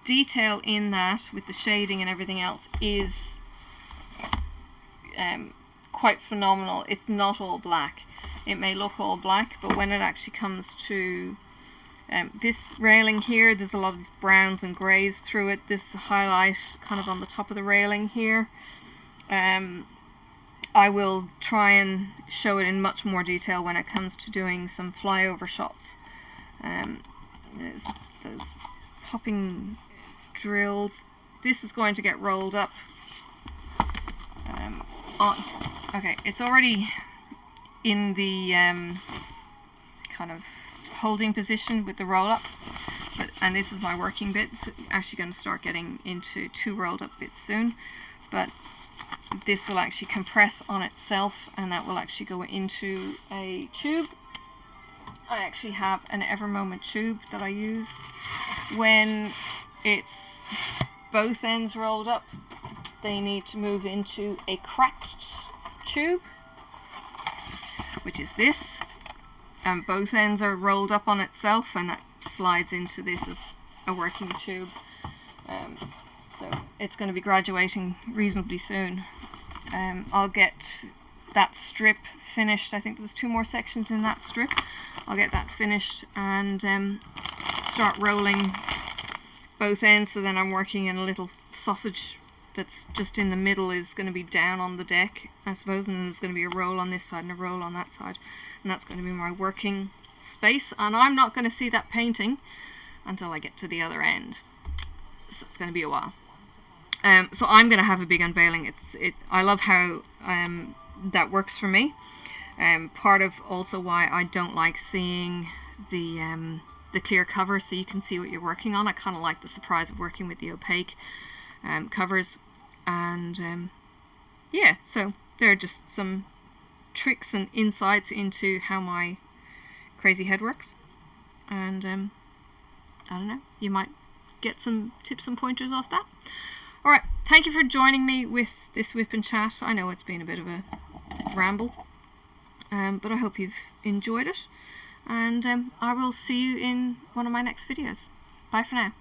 detail in that with the shading and everything else is quite phenomenal. It's not all black. It may look all black, but when it actually comes to this railing here, there's a lot of browns and greys through it. This highlight kind of on the top of the railing here. I will try and show it in much more detail when it comes to doing some flyover shots. There's those popping drills. This is going to get rolled up. Okay, it's already in the kind of holding position with the roll up, and this is my working bit. It's actually going to start getting into 2 rolled up bits soon, but this will actually compress on itself, and that will actually go into a tube. I actually have an Evermoment tube that I use when it's both ends rolled up. They need to move into a cracked tube, which is this, and both ends are rolled up on itself, and that slides into this as a working tube. So it's going to be graduating reasonably soon. I'll get that strip finished. I think there was 2 more sections in that strip. I'll get that finished and start rolling both ends, so then I'm working in a little sausage that's just in the middle is going to be down on the deck, I suppose, and then there's going to be a roll on this side and a roll on that side, and that's going to be my working space, and I'm not going to see that painting until I get to the other end, so it's going to be a while. So I'm going to have a big unveiling. I love how that works for me. Part of also why I don't like seeing the clear cover so you can see what you're working on. I kind of like the surprise of working with the opaque covers, and yeah, so there are just some tricks and insights into how my crazy head works, and I don't know, you might get some tips and pointers off that. Alright, thank you for joining me with this Whip and Chat. I know it's been a bit of a ramble, but I hope you've enjoyed it, and I will see you in one of my next videos. Bye for now.